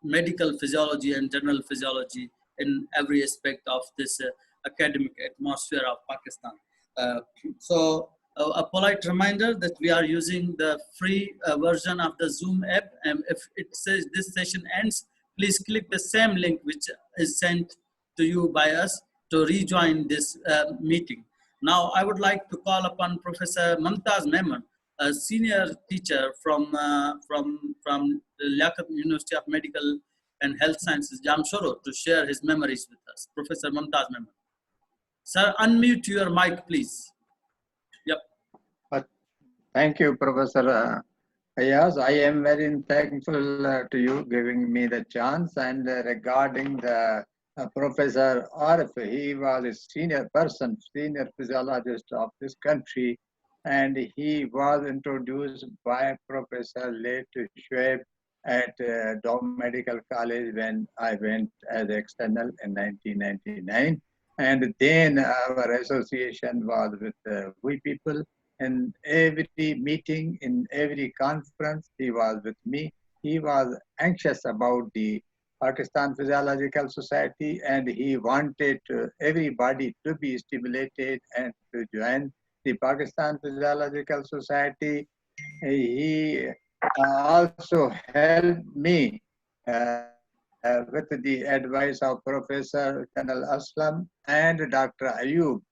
[SPEAKER 1] medical physiology and general physiology in every aspect of this academic atmosphere of Pakistan. So a polite reminder that we are using the free version of the Zoom app, and if it says this session ends, please click the same link which is sent to you by us to rejoin this meeting. Now, I would like to call upon Professor Mumtaz Memon, a senior teacher from Liaquat University of Medical and Health Sciences, Jamshoro, to share his memories with us. Professor Mumtaz Memon. Sir, unmute your mic, please. Yep.
[SPEAKER 14] Thank you, Professor Ayaz. I am very thankful to you giving me the chance. And regarding the Professor Arif, he was a senior person, senior physiologist of this country, and he was introduced by Professor late Shoaib at Dom Medical College when I went as external in 1999. And then our association was with we people. In every meeting, in every conference, he was with me. He was anxious about the Pakistan Physiological Society, and he wanted everybody to be stimulated and to join the Pakistan Physiological Society. He also helped me with the advice of Professor Colonel Aslam and Dr. Ayub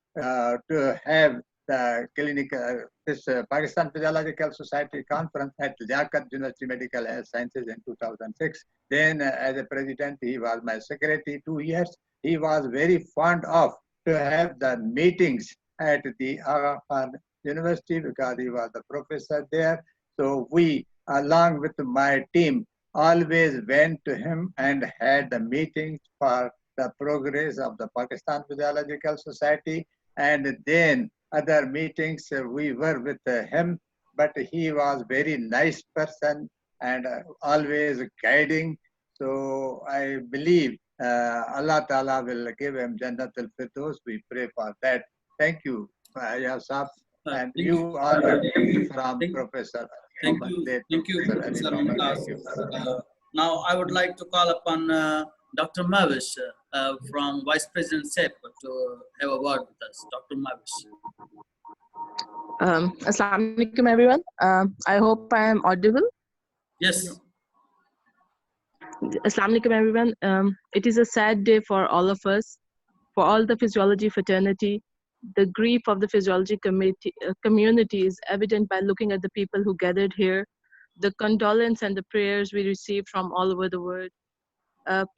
[SPEAKER 14] to have the clinical, this Pakistan Physiological Society conference at Liaquat University Medical Sciences in 2006. Then as a president, he was my secretary 2 years. He was very fond of to have the meetings at the Aga Khan University because he was the professor there. So we, along with my team, always went to him and had the meetings for the progress of the Pakistan Physiological Society. And then other meetings we were with him, but he was very nice person and always guiding. So I believe Allah Ta'ala will give him Jannatul Firdaus. We pray for that. Thank you, Yasaf. And you are from Professor.
[SPEAKER 1] Thank you, Professor Mumtaz. Now I would like to call upon Dr. Mavish from Vice President SAAP to have a word with us. Dr. Mavish.
[SPEAKER 15] Assalamu alaikum, everyone. I hope I am audible.
[SPEAKER 1] Yes.
[SPEAKER 15] Assalamu alaikum, everyone. It is a sad day for all of us, for all the physiology fraternity. The grief of the physiology community is evident by looking at the people who gathered here, the condolence and the prayers we received from all over the world.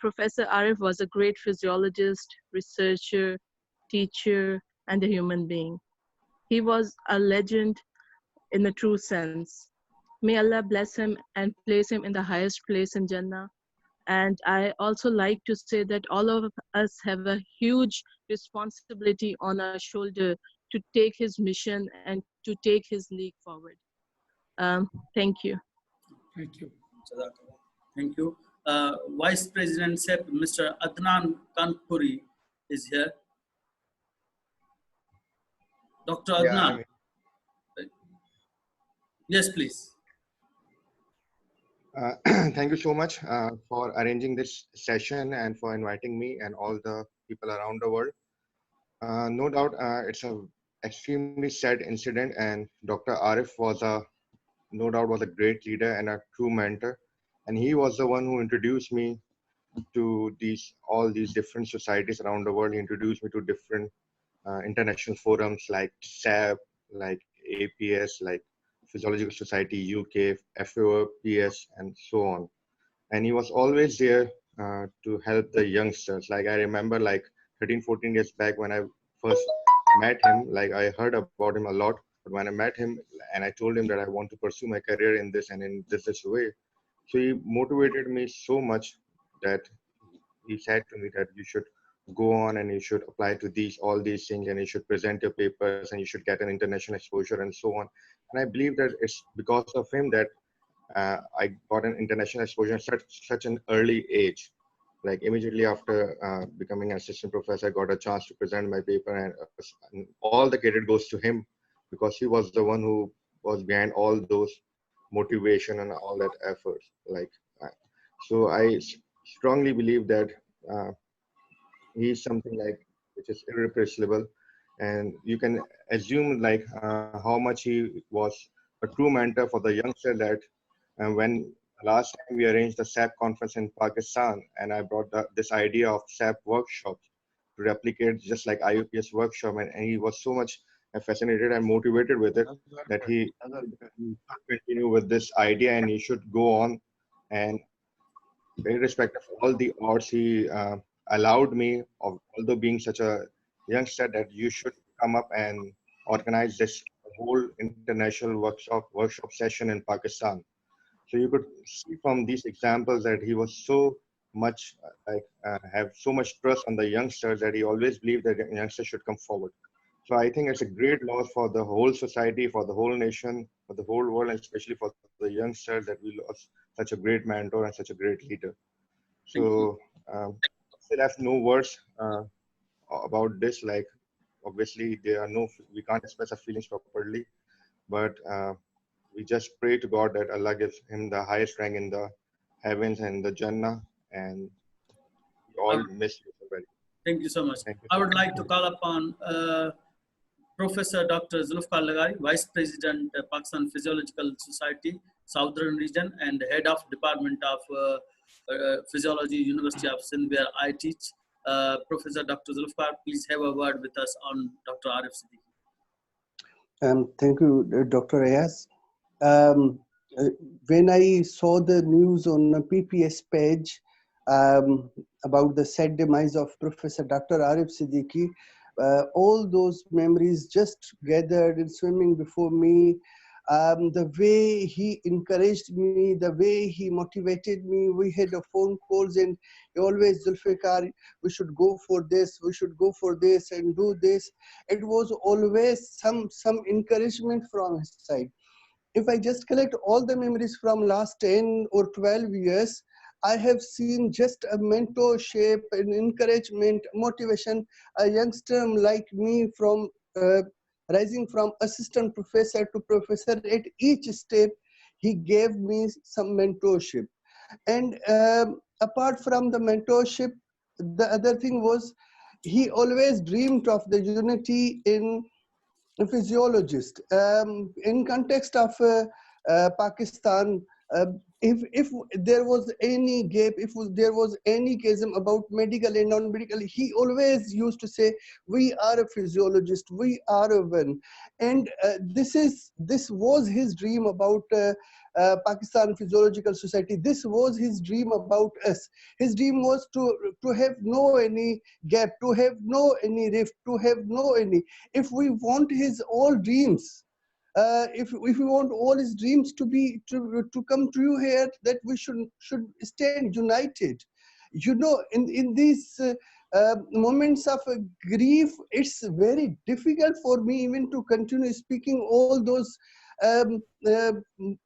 [SPEAKER 15] Professor Arif was a great physiologist, researcher, teacher, and a human being. He was a legend in the true sense. May Allah bless him and place him in the highest place in Jannah. And I also like to say that all of us have a huge responsibility on our shoulder to take his mission and to take his league forward. Thank you.
[SPEAKER 2] Thank you.
[SPEAKER 1] Thank you. Vice President SAAP, Mr. Adnan Kanpuri is here. Dr. Adnan. Yes, please.
[SPEAKER 16] Thank you so much for arranging this session and for inviting me and all the people around the world. No doubt, it's a extremely sad incident, and Dr. Arif was no doubt was a great leader and a true mentor, and he was the one who introduced me to all these different societies around the world. He introduced me to different international forums like SAAP, like APS, like Physiological Society UK, FAOPS, and so on. And he was always there to help the youngsters. Like I remember, like 13, 14 years back when I first met him, like I heard about him a lot. But when I met him and I told him that I want to pursue my career in this and in this way, so he motivated me so much that he said to me that you should go on and you should apply to all these things, and you should present your papers and you should get an international exposure and so on. And I believe that it's because of him that I got an international exposure at such an early age. Like immediately after becoming an assistant professor, I got a chance to present my paper, and all the credit goes to him because he was the one who was behind all those motivation and all that effort. So I strongly believe that he's something like which is irreplaceable, and you can assume like how much he was a true mentor for the youngster. That when last time we arranged the SAAP conference in Pakistan, and I brought this idea of SAAP workshops to replicate just like IUPS workshop, and he was so much fascinated and motivated with it that he continue with this idea, and he should go on. And irrespective of all the odds, he allowed me, although being such a youngster, that you should come up and organize this whole international workshop session in Pakistan. So you could see from these examples that he was so much have so much trust on the youngsters that he always believed that youngsters should come forward. So I think it's a great loss for the whole society, for the whole nation, for the whole world, and especially for the youngsters that we lost such a great mentor and such a great leader. So still have no words about this. Like obviously we can't express our feelings properly, but we just pray to God that Allah gives him the highest rank in the heavens and the Jannah, and we all miss you already.
[SPEAKER 1] Thank you so much.
[SPEAKER 16] Thank you.
[SPEAKER 1] I would like to call upon Professor Dr. Zulfikar Lagari, Vice President, Pakistan Physiological Society, Southern Region, and Head of Department of Physiology, University of Sindh, where I teach. Professor Dr. Zulfikar, please have a word with us on Dr. Arif Siddiqui.
[SPEAKER 17] Thank you, Dr. Ayaz. When I saw the news on the PPS page about the sad demise of Professor Dr. Arif Siddiqui, all those memories just gathered and swimming before me. The way he encouraged me, the way he motivated me. We had a phone calls and always, Zulfikar, we should go for this, we should go for this and do this. It was always some encouragement from his side. If I just collect all the memories from last 10 or 12 years, I have seen just a mentorship and encouragement, motivation, a youngster like me from rising from assistant professor to professor. At each step, he gave me some mentorship. And apart from the mentorship, the other thing was he always dreamed of the unity in physiologist. In context of Pakistan, if there was any gap, if there was any chasm about medical and non-medical, he always used to say, we are a physiologist, we are a one. And this was his dream about Pakistan Physiological Society. This was his dream about us. His dream was to have no any gap, to have no any rift, to have no any. If we want his all dreams, if we want all his dreams to come true here, that we should stand united. You know, in these moments of grief, it's very difficult for me even to continue speaking all those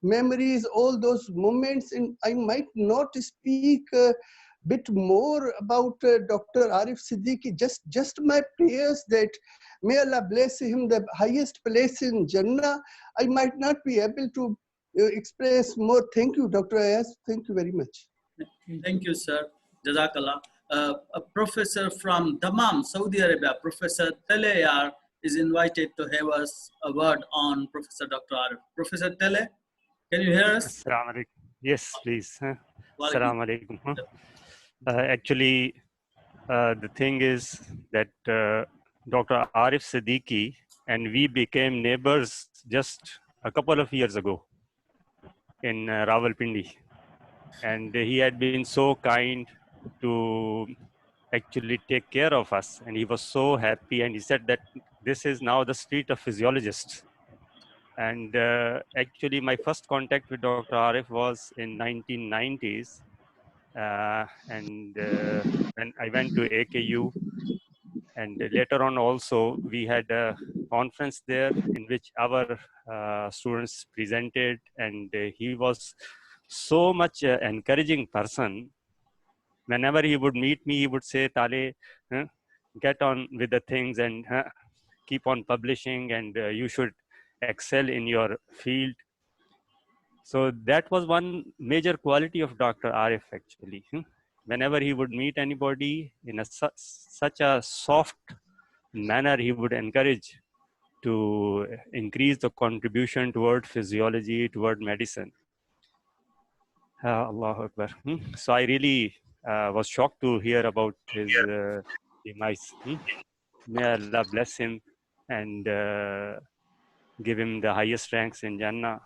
[SPEAKER 17] memories, all those moments. And I might not speak bit more about Dr. Arif Siddiqui, just my prayers that may Allah bless him the highest place in Jannah. I might not be able to express more. Thank you, Dr. Ayaz. Thank you very much.
[SPEAKER 1] Thank you, sir. Jazakallah. A professor from Dammam, Saudi Arabia, Professor Teleyar, is invited to have us a word on Professor Dr. Arif. Professor Tele, can you hear us?
[SPEAKER 18] Assalamu alaikum. Yes, please.
[SPEAKER 1] Walaikum.
[SPEAKER 18] Assalamu alaikum. Actually, the thing is that Dr. Arif Siddiqui and we became neighbors just a couple of years ago in Rawalpindi. And he had been so kind to actually take care of us. And he was so happy. And he said that this is now the street of physiologists. And actually, my first contact with Dr. Arif was in 1990s. When I went to AKU, and later on also we had a conference there in which our students presented, and he was so much encouraging person. Whenever he would meet me, he would say, Tale, get on with the things and keep on publishing, and you should excel in your field. So that was one major quality of Dr. Arif actually. Whenever he would meet anybody in a such a soft manner, he would encourage to increase the contribution toward physiology, toward medicine. Allahu Akbar. So I really was shocked to hear about his demise. May Allah bless him and give him the highest ranks in Jannah.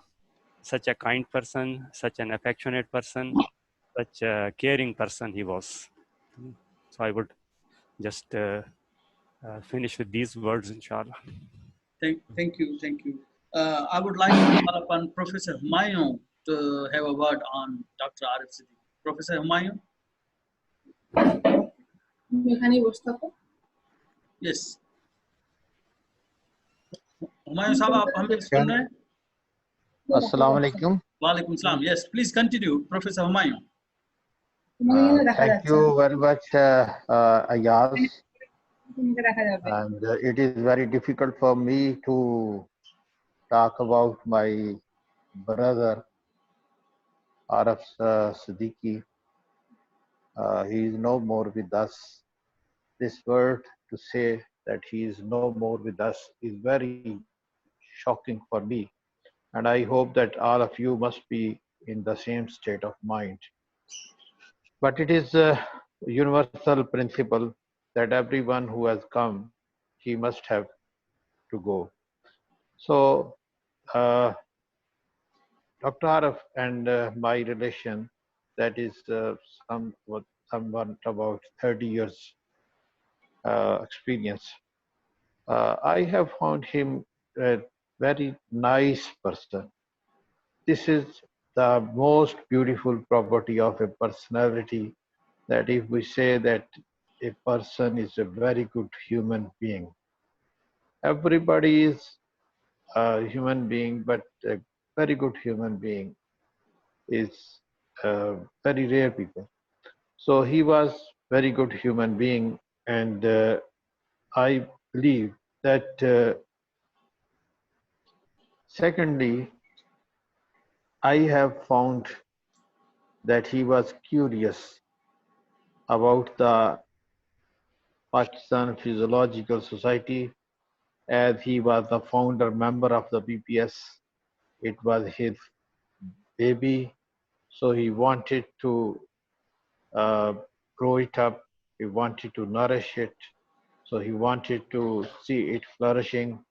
[SPEAKER 18] Such a kind person, such an affectionate person, such a caring person he was. So I would just finish with these words, inshallah.
[SPEAKER 1] Thank you. I would like to call upon Professor Humayun to have a word on Dr. Arif Siddiqui. Professor Humayun? Yes. Humayun साहब आप हमें सुन रहे हैं?
[SPEAKER 19] Assalamu alaikum.
[SPEAKER 1] Walaikum salam. Yes, please continue, Professor Humayun.
[SPEAKER 19] Thank you very much, Ayaz. And it is very difficult for me to talk about my brother, Arif Siddiqui. He is no more with us. This word to say that he is no more with us is very shocking for me. And I hope that all of you must be in the same state of mind. But it is a universal principle that everyone who has come, he must have to go. So, Dr. Arif and my relation, that is somewhat about 30 years experience. I have found him a very nice person. This is the most beautiful property of a personality, that if we say that a person is a very good human being. Everybody is a human being, but a very good human being is very rare people. So he was very good human being, and I believe that secondly, I have found that he was curious about the Pakistan Physiological Society, as he was the founder member of the PPS. It was his baby, so he wanted to grow it up, he wanted to nourish it, so he wanted to see it flourishing.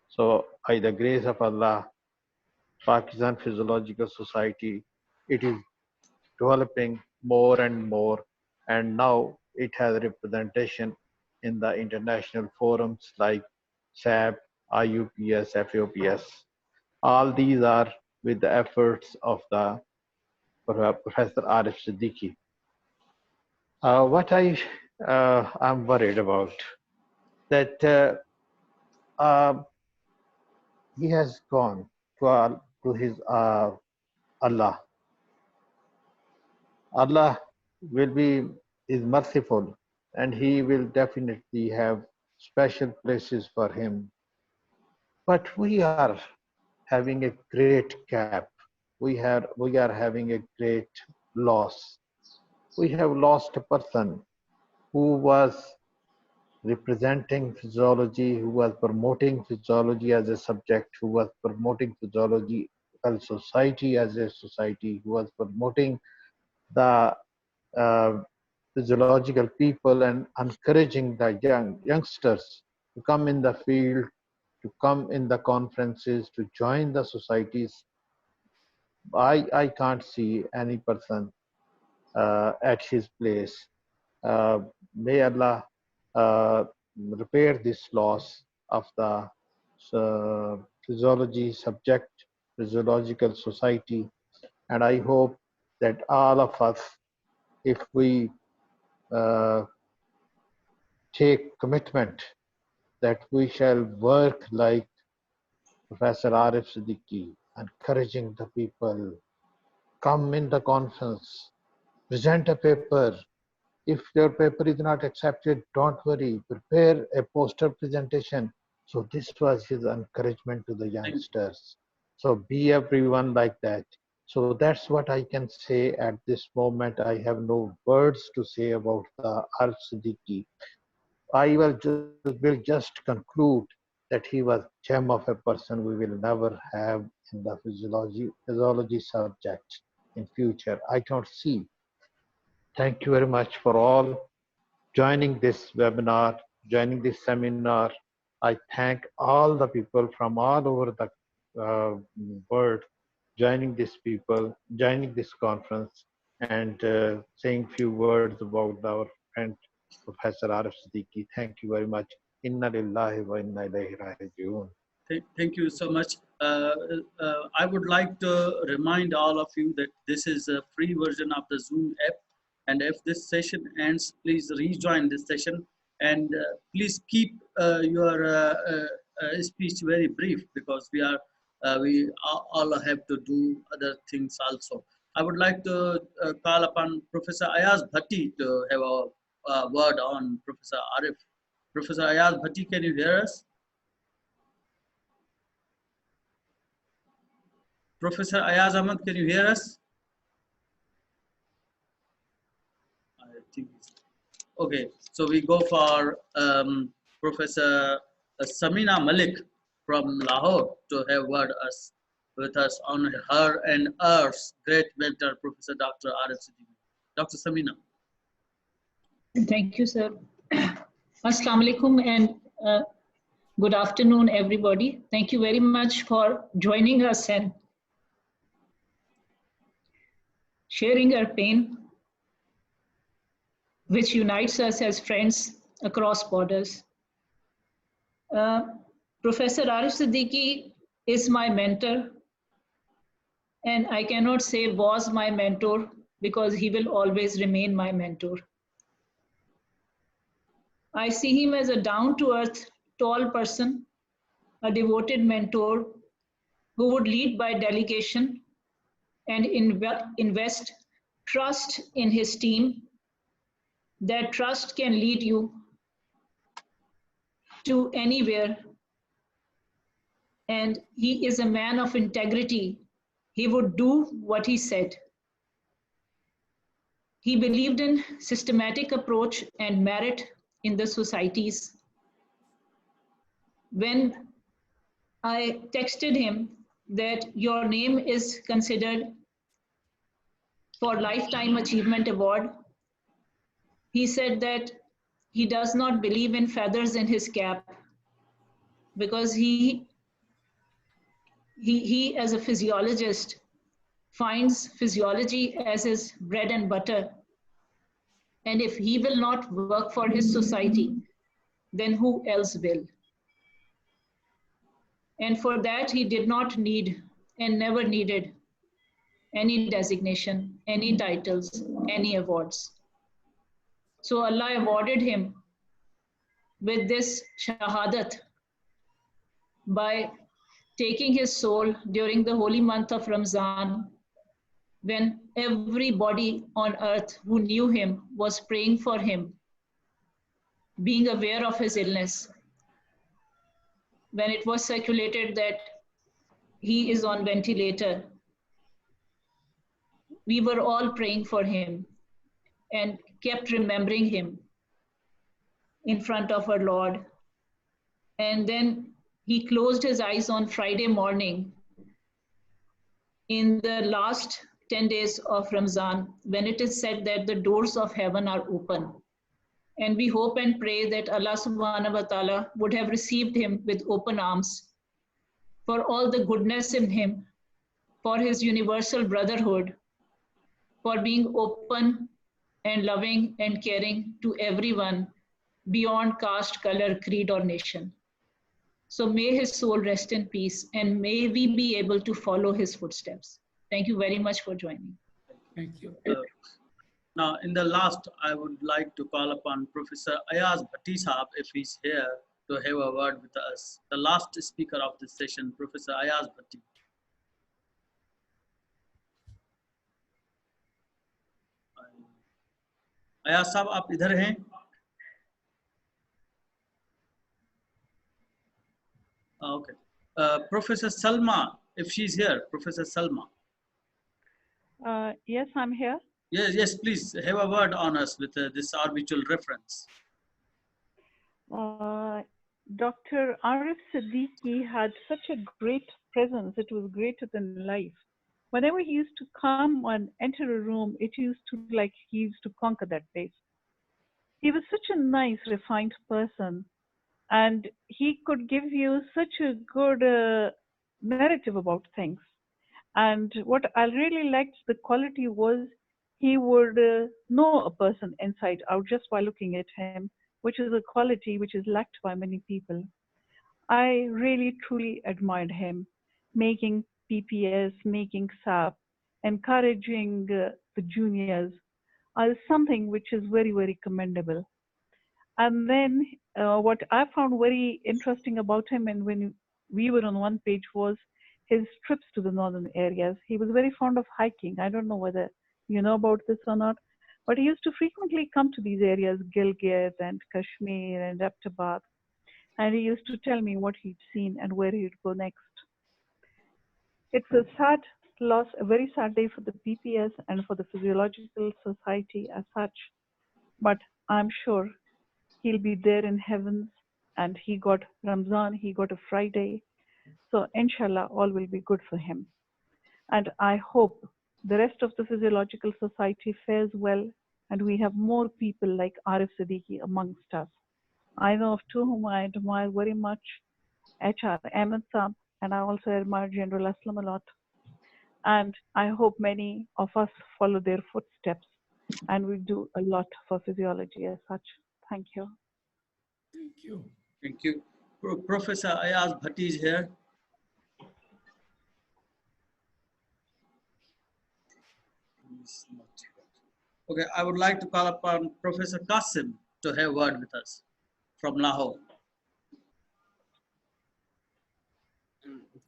[SPEAKER 19] So by the grace of Allah, Pakistan Physiological Society, it is developing more and more, and now it has representation in the international forums like SAAP, IUPS, FAOPS. All these are with the efforts of the Professor Arif Siddiqui. What I am worried about, that he has gone, to his Allah. Allah is merciful, and He will definitely have special places for him. But we are having a great gap. We are having a great loss. We have lost a person who was representing physiology, who was promoting physiology as a subject, who was promoting physiological society as a society, who was promoting the physiological people and encouraging the youngsters to come in the field, to come in the conferences, to join the societies. I can't see any person at his place. May Allah repair this loss of the physiology subject, physiological society, and I hope that all of us, if we take commitment that we shall work like Professor Arif Siddiqui, encouraging the people, come in the conference, present a paper. If your paper is not accepted, don't worry, prepare a poster presentation. So this was his encouragement to the youngsters. So be everyone like that. So that's what I can say at this moment. I have no words to say about the Arif Siddiqui. I will just conclude that he was gem of a person we will never have in the physiology subject in future. I don't see. Thank you very much for all joining this webinar, joining this seminar. I thank all the people from all over the world joining this conference and saying few words about our friend Professor Arif Siddiqui. Thank you very much. Inna lillahi wa inna ilayhi raji'un.
[SPEAKER 1] Thank you so much. I would like to remind all of you that this is a free version of the Zoom app. And if this session ends, please rejoin this session. And please keep your speech very brief, because we all have to do other things also. I would like to call upon Professor Ayaz Bhatti to have a word on Professor Arif. Professor Ayaz Bhatti, can you hear us? Professor Ayaz Ahmed, can you hear us? I think. Okay, so we go for Professor Samina Malik from Lahore to have word with us on her and ours great mentor, Professor Dr. Arif Siddiqui. Dr. Samina.
[SPEAKER 6] Thank you, sir. Assalamu alaikum and good afternoon, everybody. Thank you very much for joining us and sharing our pain, which unites us as friends across borders. Professor Arif Siddiqui is my mentor, and I cannot say was my mentor because he will always remain my mentor. I see him as a down-to-earth, tall person, a devoted mentor who would lead by delegation and invest trust in his team. That trust can lead you to anywhere. And he is a man of integrity. He would do what he said. He believed in systematic approach and merit in the societies. When I texted him that your name is considered for Lifetime Achievement Award, he said that he does not believe in feathers in his cap because he as a physiologist finds physiology as his bread and butter. And if he will not work for his society, then who else will? And for that, he did not need and never needed any designation, any titles, any awards. So Allah awarded him with this shahadat by taking his soul during the holy month of Ramzan, when everybody on earth who knew him was praying for him, being aware of his illness. When it was circulated that he is on ventilator, we were all praying for him and kept remembering him in front of our Lord. And then he closed his eyes on Friday morning in the last 10 days of Ramzan, when it is said that the doors of heaven are open. And we hope and pray that Allah subhanahu wa ta'ala would have received him with open arms for all the goodness in him, for his universal brotherhood, for being open and loving and caring to everyone beyond caste, color, creed, or nation. So may his soul rest in peace, and may we be able to follow his footsteps. Thank you very much for joining.
[SPEAKER 2] Thank you.
[SPEAKER 1] Now, in the last, I would like to call upon Professor Ayaz Bhatti Sahab, if he's here, to have a word with us. The last speaker of this session, Professor Ayaz Bhatti. Ayaz Sahab, आप इधर हैं? Okay. Professor Salma, if she's here, Professor Salma.
[SPEAKER 20] Yes, I'm here.
[SPEAKER 1] Yes, please have a word on us with this arbitral reference.
[SPEAKER 20] Dr. Arif Siddiqui had such a great presence. It was greater than life. Whenever he used to come and enter a room, it used to like he used to conquer that place. He was such a nice, refined person, and he could give you such a good narrative about things. And what I really liked the quality was he would know a person inside out just by looking at him, which is a quality which is lacked by many people. I really truly admired him, making PPS, making SAAP, encouraging the juniors, something which is very, very commendable. And then what I found very interesting about him, and when we were on one page, was his trips to the northern areas. He was very fond of hiking. I don't know whether you know about this or not, but he used to frequently come to these areas, Gilgit and Kashmir and Abtabad, and he used to tell me what he'd seen and where he'd go next. It's a sad loss, a very sad day for the PPS and for the Physiological Society as such, but I'm sure he'll be there in heavens, and he got Ramzan, he got a Friday. So inshallah, all will be good for him. And I hope the rest of the Physiological Society fares well, and we have more people like Arif Siddiqui amongst us. I know of two whom I admire very much, HR Ahmed Saab, and I also admire General Aslam a lot. And I hope many of us follow their footsteps, and we do a lot for physiology as such. Thank you.
[SPEAKER 2] Thank you.
[SPEAKER 1] Thank you. Professor Ayaz Bhatti is here. Okay, I would like to call upon Professor Qasim to have a word with us from Lahore.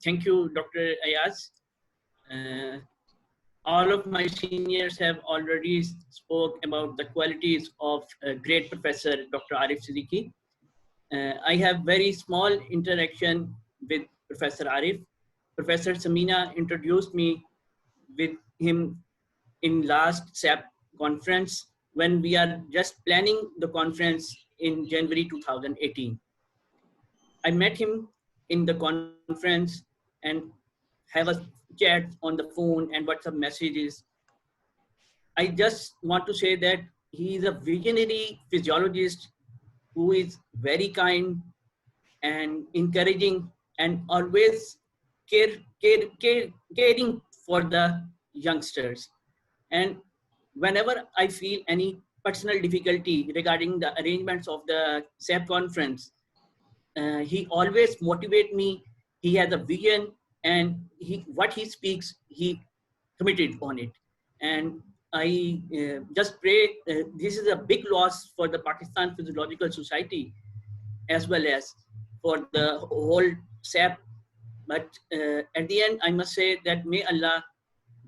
[SPEAKER 21] Thank you, Dr. Ayaz. All of my seniors have already spoke about the qualities of a great professor, Dr. Arif Siddiqui. I have very small interaction with Professor Arif. Professor Samina introduced me with him in last SAAP conference when we are just planning the conference in January 2018. I met him in the conference and have a chat on the phone and WhatsApp messages. I just want to say that he is a visionary physiologist who is very kind and encouraging and always caring for the youngsters. And whenever I feel any personal difficulty regarding the arrangements of the SAAP conference, he always motivates me. He has a vision, and what he speaks, he committed on it. And I just pray, this is a big loss for the Pakistan Physiological Society, as well as for the whole SAAP But at the end, I must say that may Allah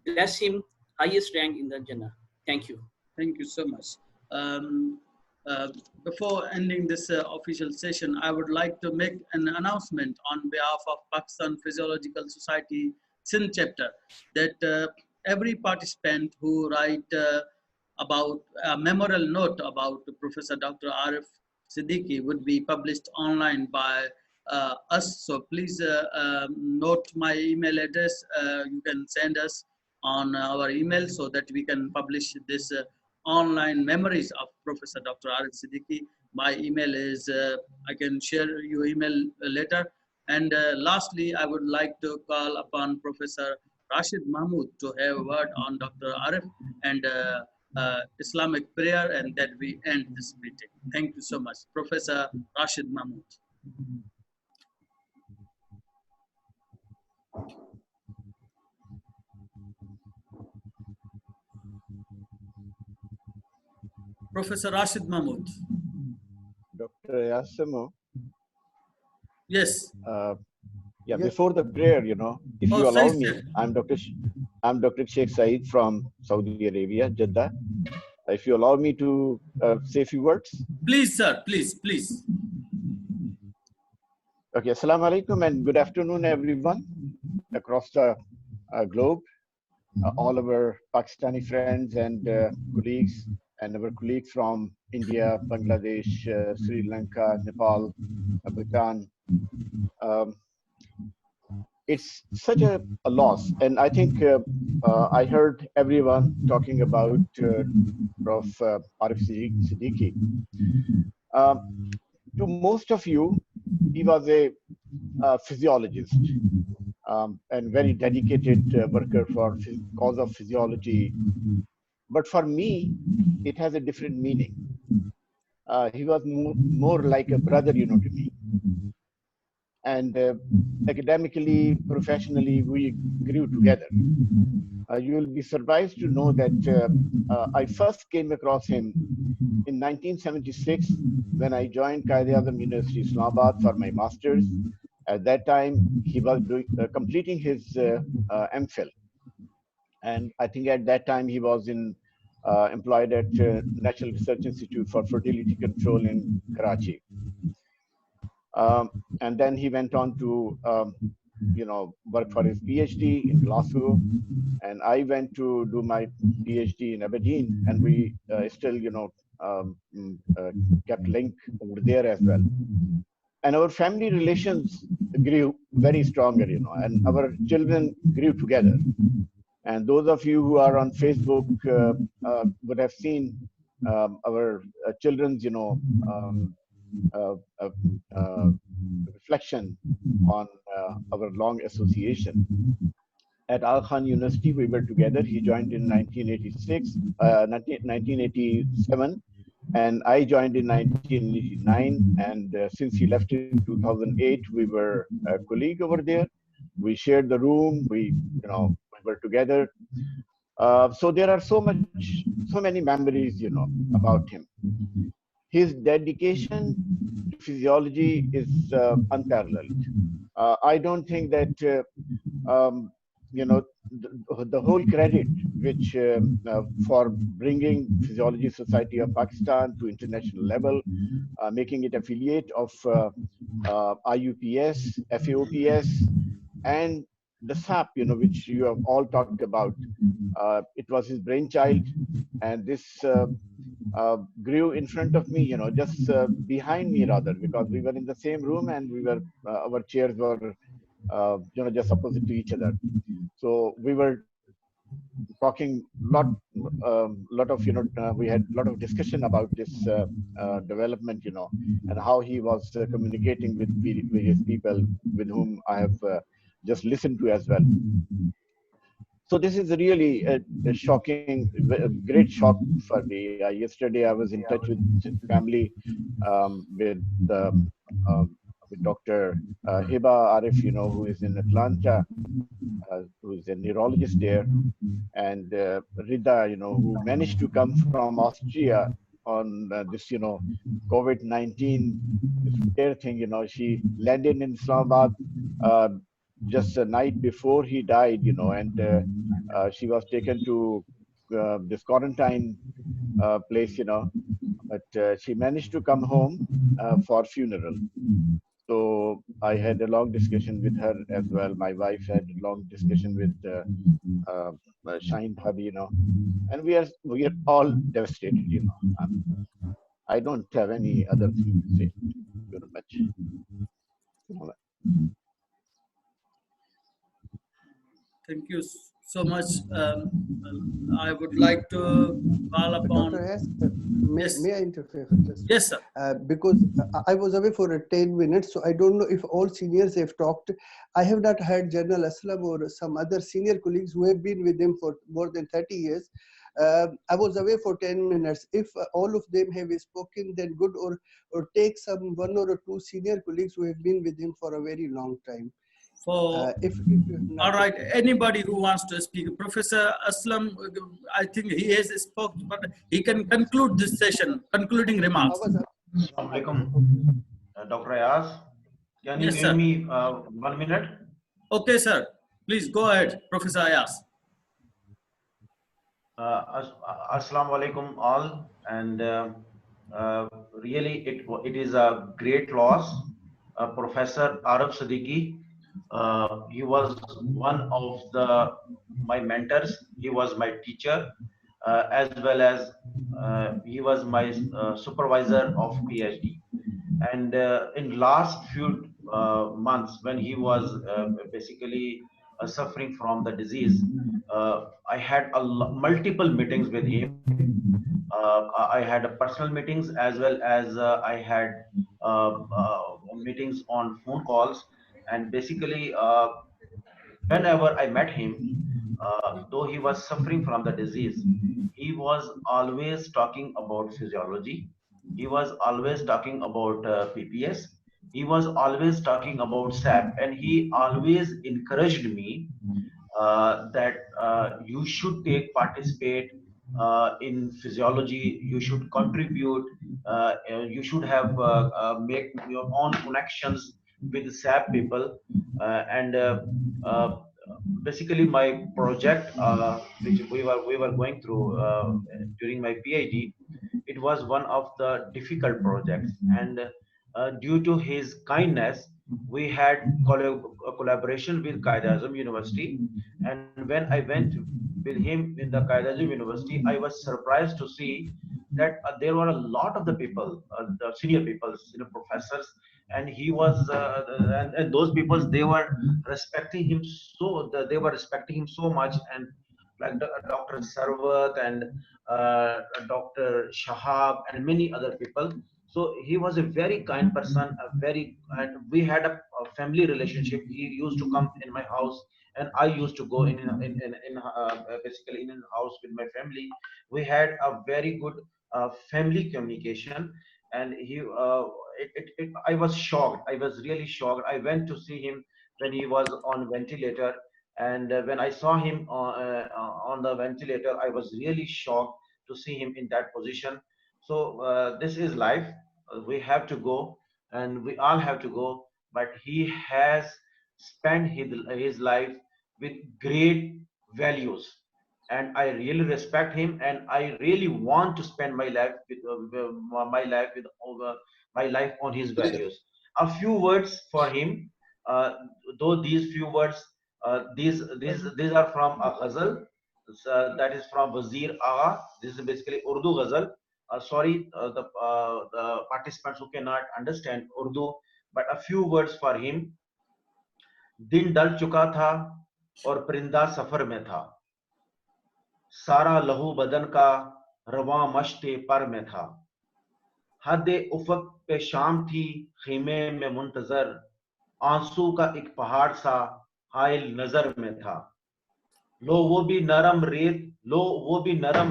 [SPEAKER 21] bless him highest rank in the Jannah. Thank you.
[SPEAKER 1] Thank you so much. Um, uh, Before ending this official session, I would like to make an announcement on behalf of Pakistan Physiological Society Sindh chapter that every participant who write about a memorial note about Professor Dr. Arif Siddiqui would be published online by us. So please note my email address. You can send us on our email so that we can publish this online memories of Professor Dr. Arif Siddiqui. My email is, I can share your email later. And lastly, I would like to call upon Professor Rashid Mahmood to have a word on Dr. Arif and Islamic prayer, and that we end this meeting. Thank you so much. Professor Rashid Mahmood. Professor Rashid Mahmood.
[SPEAKER 4] Dr. Yasimo.
[SPEAKER 1] Yes.
[SPEAKER 4] Yeah, before the prayer, you know, if you allow me, I'm Dr. Sheikh Saeed from Saudi Arabia, Jeddah. If you allow me to say a few words.
[SPEAKER 1] Please, sir, please.
[SPEAKER 4] Okay, assalamu alaikum and good afternoon, everyone across the globe. All of our Pakistani friends and colleagues, and our colleagues from India, Bangladesh, Sri Lanka, Nepal, Bhutan. It's such a loss, and I think I heard everyone talking about Prof. Arif Siddiqui. To most of you, he was a physiologist and very dedicated worker for cause of physiology. But for me, it has a different meaning. He was more like a brother, you know, to me. And academically, professionally, we grew together. You will be surprised to know that I first came across him in 1976 when I joined Quaid-e-Azam University, Islamabad for my master's. At that time, he was completing his MPhil. And I think at that time, he was employed at National Research Institute for Fertility Control in Karachi. And then he went on to, you know, work for his PhD in Glasgow. And I went to do my PhD in Aberdeen, and we still, you know, kept link over there as well. And our family relations grew very stronger, you know, and our children grew together. And those of you who are on Facebook would have seen our children's, you know, reflection on our long association. At Al Khan University, we were together. He joined in 1987, and I joined in 1989. And since he left in 2008, we were a colleague over there. We shared the room. We were together. So there are so many memories, you know, about him. His dedication to physiology is unparalleled. I don't think that, you know, the whole credit which for bringing Physiology Society of Pakistan to international level, making it affiliate of IUPS, FAOPS, and the SAAP, you know, which you have all talked about. It was his brainchild, and this grew in front of me, you know, just behind me rather, because we were in the same room and we were, our chairs were, you know, just opposite to each other. So we were talking lot of, you know, we had a lot of discussion about this development, you know, and how he was communicating with various people with whom I have just listened to as well. So this is really a shocking, a great shock for me. Yesterday I was in touch with family, with Dr. Heba Arif, you know, who is in Atlanta, who is a neurologist there, and Rida, you know, who managed to come from Austria on this, you know, COVID-19 thing. You know, she landed in Islamabad just the night before he died, and she was taken to this quarantine place, but she managed to come home for funeral. So I had a long discussion with her as well. My wife had a long discussion with Shine Bhabi, and we are all devastated. I don't have any other thing to say. Thank you very much.
[SPEAKER 1] Thank you so much. I would like to call upon.
[SPEAKER 17] Dr. S,
[SPEAKER 1] Yes.
[SPEAKER 17] may I interfere?
[SPEAKER 1] Yes, sir.
[SPEAKER 17] Because I was away for 10 minutes, so I don't know if all seniors have talked. I have not heard General Aslam or some other senior colleagues who have been with him for more than 30 years. I was away for 10 minutes. If all of them have spoken, then good, or take some one or two senior colleagues who have been with him for a very long time.
[SPEAKER 1] For all right, anybody who wants to speak, Professor Aslam, I think he has spoken, but he can conclude this session. Concluding remarks.
[SPEAKER 5] Assalamualaikum, Dr. Ayaz. Can you
[SPEAKER 1] Yes,
[SPEAKER 5] give
[SPEAKER 1] sir.
[SPEAKER 5] me 1 minute?
[SPEAKER 1] Okay, sir. Please go ahead, Professor Ayaz.
[SPEAKER 5] Assalamualaikum all, and really it is a great loss. Professor Arif Siddiqui, he was one of my mentors. He was my teacher, as well as he was my supervisor of PhD. And in last few months, when he was basically suffering from the disease, I had multiple meetings with him. I had personal meetings, as well as I had meetings on phone calls. And basically, whenever I met him, though he was suffering from the disease, he was always talking about physiology. He was always talking about PPS. He was always talking about SAAP, and he always encouraged me that you should participate in physiology. You should contribute. You should have make your own connections with SAAP people, and basically my project, which we were going through during my PhD, it was one of the difficult projects, and due to his kindness, we had collaboration with Qaeda-Azam University. And when I went with him in the Qaeda-Azam University, I was surprised to see that there were a lot of the people, the senior people, professors, and he was, and those people, they were respecting him so much, and like Dr. Sarwat and Dr. Shahab and many other people. So he was a very kind person, and we had a family relationship. He used to come in my house, and I used to go in basically in a house with my family. We had a very good family communication, and I was shocked. I was really shocked. I went to see him when he was on ventilator, and when I saw him on the ventilator, I was really shocked to see him in that position. So this is life. We have to go, and we all have to go. But he has spent his life with great values, and I really respect him, and I really want to spend my life my life on his values. A few words for him, though these few words, these are from a ghazal, that is from Wazir Agha. This is basically Urdu ghazal. Sorry, the participants who cannot understand Urdu, but a few words for him. दिन डल चुका था और परिंदा सफर में था, सारा लहू बदन का रवां मश्ते पर में था, हद उफक पे शाम थी खीमे में मुंतजर, आंसू का एक पहाड़ सा हायल नजर में था, लो वो भी नरम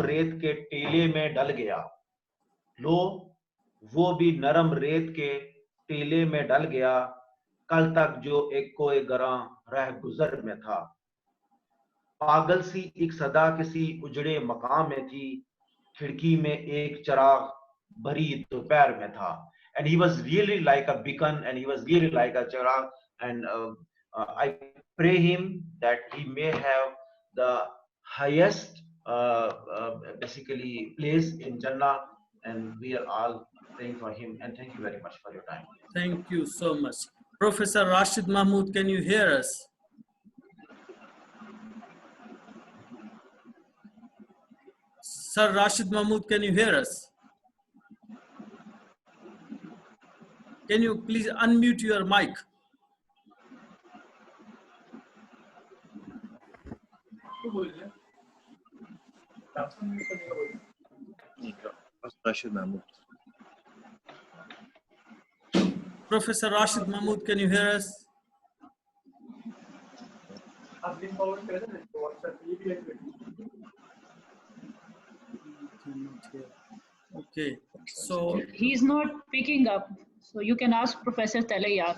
[SPEAKER 5] रेत के टीले में डल गया, लो वो भी नरम रेत के टीले में डल गया, कल तक जो एक कोई गरां रह गुजर में था, पागल सी एक सदा किसी उजड़े मकाम में थी, खिड़की में एक चिराग भरी दोपहर में था. And he was really like a beacon, and he was really like a chirag, and I pray him that he may have the highest basically place in Jannah, and we are all praying for him. And thank you very much for your time.
[SPEAKER 1] Thank you so much. Professor Rashid Mahmood, can you hear us? Sir Rashid Mahmood, can you hear us? Can you please unmute your mic?
[SPEAKER 7] Rashid Mahmood.
[SPEAKER 1] Professor Rashid Mahmood, can you hear us? Okay, so
[SPEAKER 6] he's not picking up, so you can ask Professor Talaya.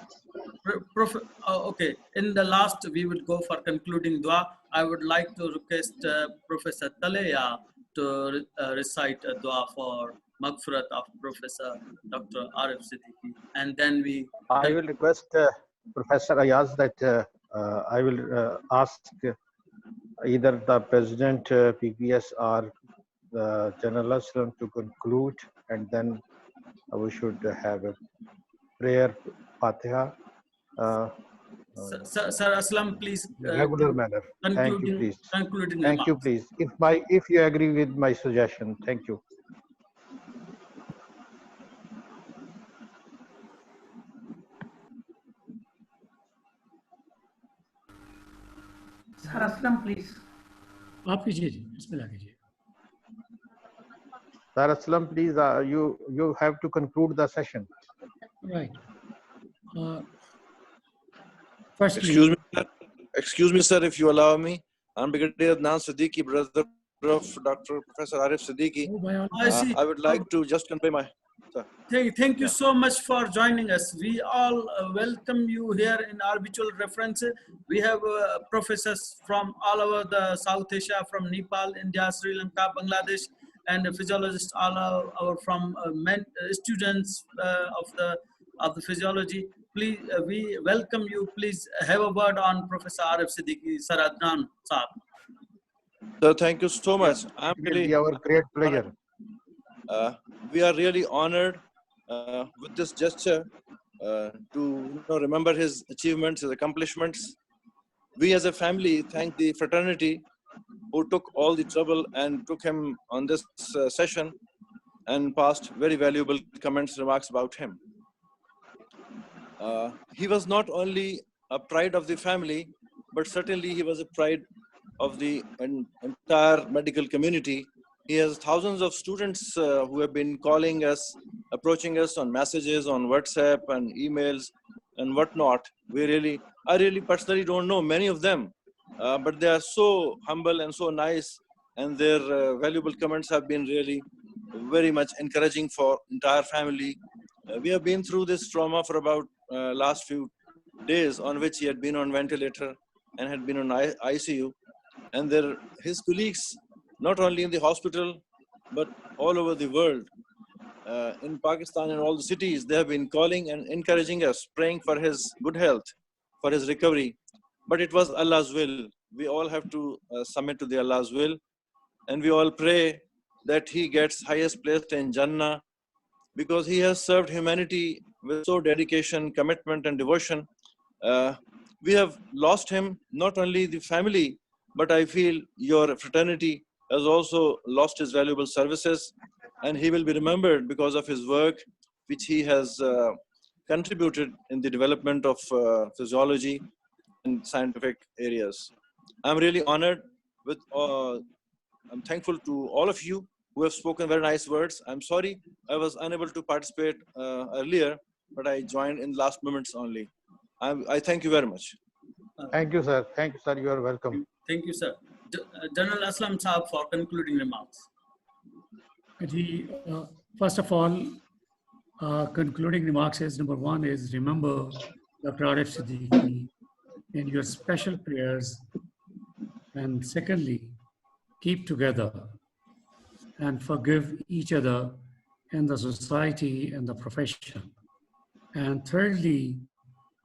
[SPEAKER 1] Okay, in the last we would go for concluding dua. I would like to request Professor Talaya to recite a dua for Maghfirat of Professor Dr. Arif Siddiqui, and then we.
[SPEAKER 19] I will request Professor Ayaz that I will ask either the President PPS or the General Aslam to conclude, and then we should have a prayer Fatiha.
[SPEAKER 1] Sir Aslam, please.
[SPEAKER 19] Regular manner. Thank you, please.
[SPEAKER 1] Concluding
[SPEAKER 19] Thank you,
[SPEAKER 1] remarks.
[SPEAKER 19] please. If you agree with my suggestion, thank you.
[SPEAKER 11] Sir Aslam, please.
[SPEAKER 2] आप कीजिए जी, बिस्मिल्लाह कीजिए.
[SPEAKER 19] Sir Aslam, please, you have to conclude the session.
[SPEAKER 2] Right. Firstly,
[SPEAKER 7] Excuse me, sir, if you allow me. I'm Brigadier Dean Siddiqui, brother of Dr. Professor Arif Siddiqui. I would like to just convey my.
[SPEAKER 1] Thank you so much for joining us. We all welcome you here in Arbitral Reference. We have professors from all over the South Asia, from Nepal, India, Sri Lanka, Bangladesh, and physiologists all over from students of the physiology. Please, we welcome you. Please have a word on Professor Arif Siddiqui, Sir Adnan Saab.
[SPEAKER 7] Sir, thank you so much. I'm
[SPEAKER 19] It will
[SPEAKER 7] really
[SPEAKER 19] be our great pleasure.
[SPEAKER 7] we are really honored with this gesture to remember his achievements, his accomplishments. We as a family thank the fraternity who took all the trouble and took him on this session and passed very valuable comments, remarks about him. He was not only a pride of the family, but certainly he was a pride of the entire medical community. He has thousands of students who have been calling us, approaching us on messages, on WhatsApp and emails and whatnot. I really personally don't know many of them, but they are so humble and so nice, and their valuable comments have been really very much encouraging for entire family. We have been through this trauma for about last few days, on which he had been on ventilator and had been on ICU, and his colleagues, not only in the hospital, but all over the world, in Pakistan and all the cities, they have been calling and encouraging us, praying for his good health, for his recovery. But it was Allah's will. We all have to submit to the Allah's will, and we all pray that he gets highest place in Jannah, because he has served humanity with so dedication, commitment, and devotion. We have lost him, not only the family, but I feel your fraternity has also lost his valuable services, and he will be remembered because of his work, which he has contributed in the development of physiology and scientific areas. I'm really honored I'm thankful to all of you who have spoken very nice words. I'm sorry I was unable to participate earlier, but I joined in last moments only. I thank you very much.
[SPEAKER 19] Thank you, sir. Thank you, sir. You are welcome.
[SPEAKER 1] Thank you, sir. General Aslam Saab for concluding remarks.
[SPEAKER 2] First of all, concluding remarks is number one is remember Dr. Arif Siddiqui in your special prayers, and secondly, keep together and forgive each other in the society and the profession. And thirdly,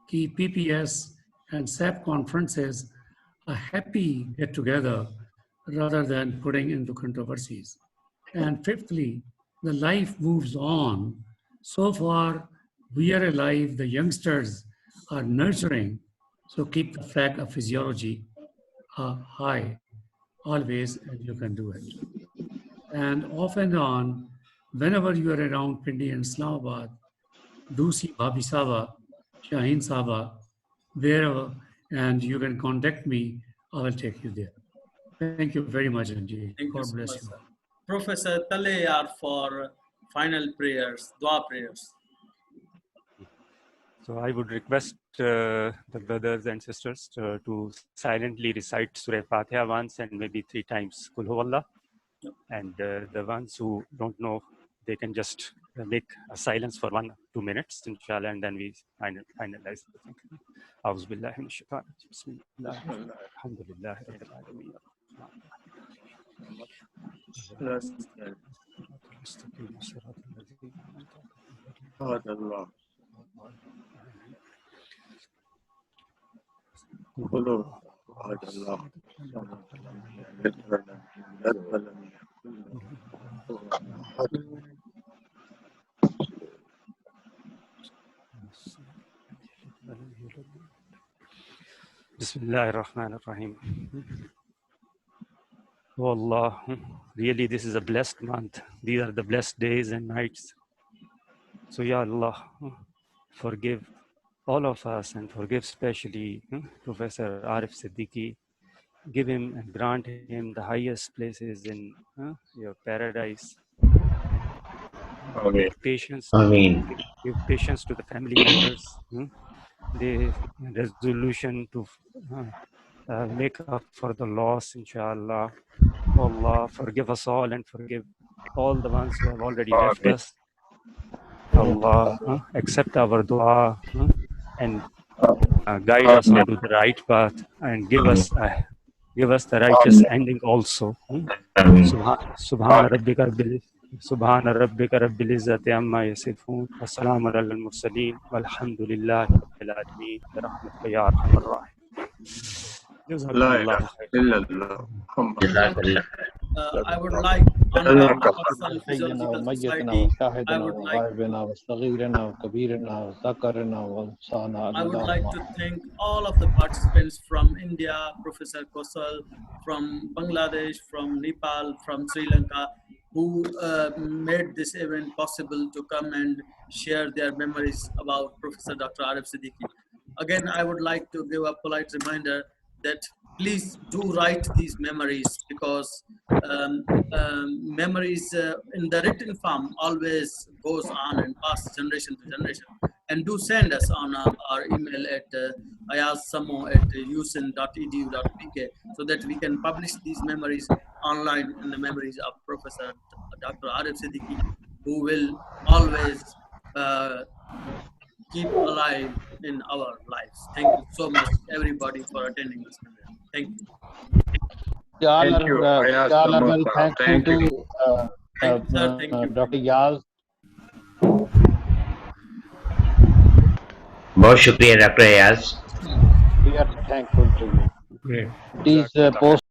[SPEAKER 2] keep PPS and SAAP conferences a happy get-together rather than putting into controversies. And fifthly, the life moves on. So far, we are alive, the youngsters are nurturing, so keep the flag of physiology high, always, and you can do it. And off and on, whenever you are around Pindi and Islamabad, do see Bhabi Saba, Shaheen Saba, wherever, and you can contact me, I will take you there. Thank you very much, Anji.
[SPEAKER 1] Thank you
[SPEAKER 2] God
[SPEAKER 1] so
[SPEAKER 2] bless
[SPEAKER 1] much,
[SPEAKER 2] you.
[SPEAKER 1] sir. Professor Taleyar for final prayers, dua prayers.
[SPEAKER 18] So I would request the brothers and sisters to silently recite Surah Fatiha once and maybe 3 times Kul Huwallah. And the ones who don't know, they can just make a silence for 1 or 2 minutes, inshallah, and then we finalize the thing. A'udhu billahi minash shaitanir rajim. Bismillah. Alhamdulillah rabbil alamin. Bismillah ar-Rahman ar-Rahim. Oh Allah, really this is a blessed month. These are the blessed days and nights. So Ya Allah, forgive all of us and forgive especially Professor Arif Siddiqui. Give him and grant him the highest places in your paradise. Give patience. Give patience to the family members. The resolution to make up for the loss, inshallah. Allah, forgive us all and forgive all the ones who have already left us. Allah, accept our dua and guide us onto the right path and give us the righteous ending also. Subhana rabbika rabbil izzati amma yasifun wa salamun alal mursaleen walhamdulillahi rabbil alamin bi rahmatika ya arhamar rahim. Jazakumullahu khairan.
[SPEAKER 1] I would like, on behalf of Pakistan Physiological Society, I would like to thank all of the participants from India, Professor Kosal, from Bangladesh, from Nepal, from Sri Lanka, who made this event possible to come and share their memories about Professor Dr. Arif Siddiqui. Again, I would like to give a polite reminder that please do write these memories, because memories in the written form always goes on and passes generation to generation. And do send us on our email at ayazsamo@usin.edu.pk so that we can publish these memories online in the memories of Professor Dr. Arif Siddiqui, who will always keep alive in our lives. Thank you so much, everybody, for attending this event. Thank you.
[SPEAKER 19] We all are well thankful to Dr. Yaz.
[SPEAKER 12] बहुत शुक्रिया doctor Ayaz.
[SPEAKER 19] We are thankful to you. Please post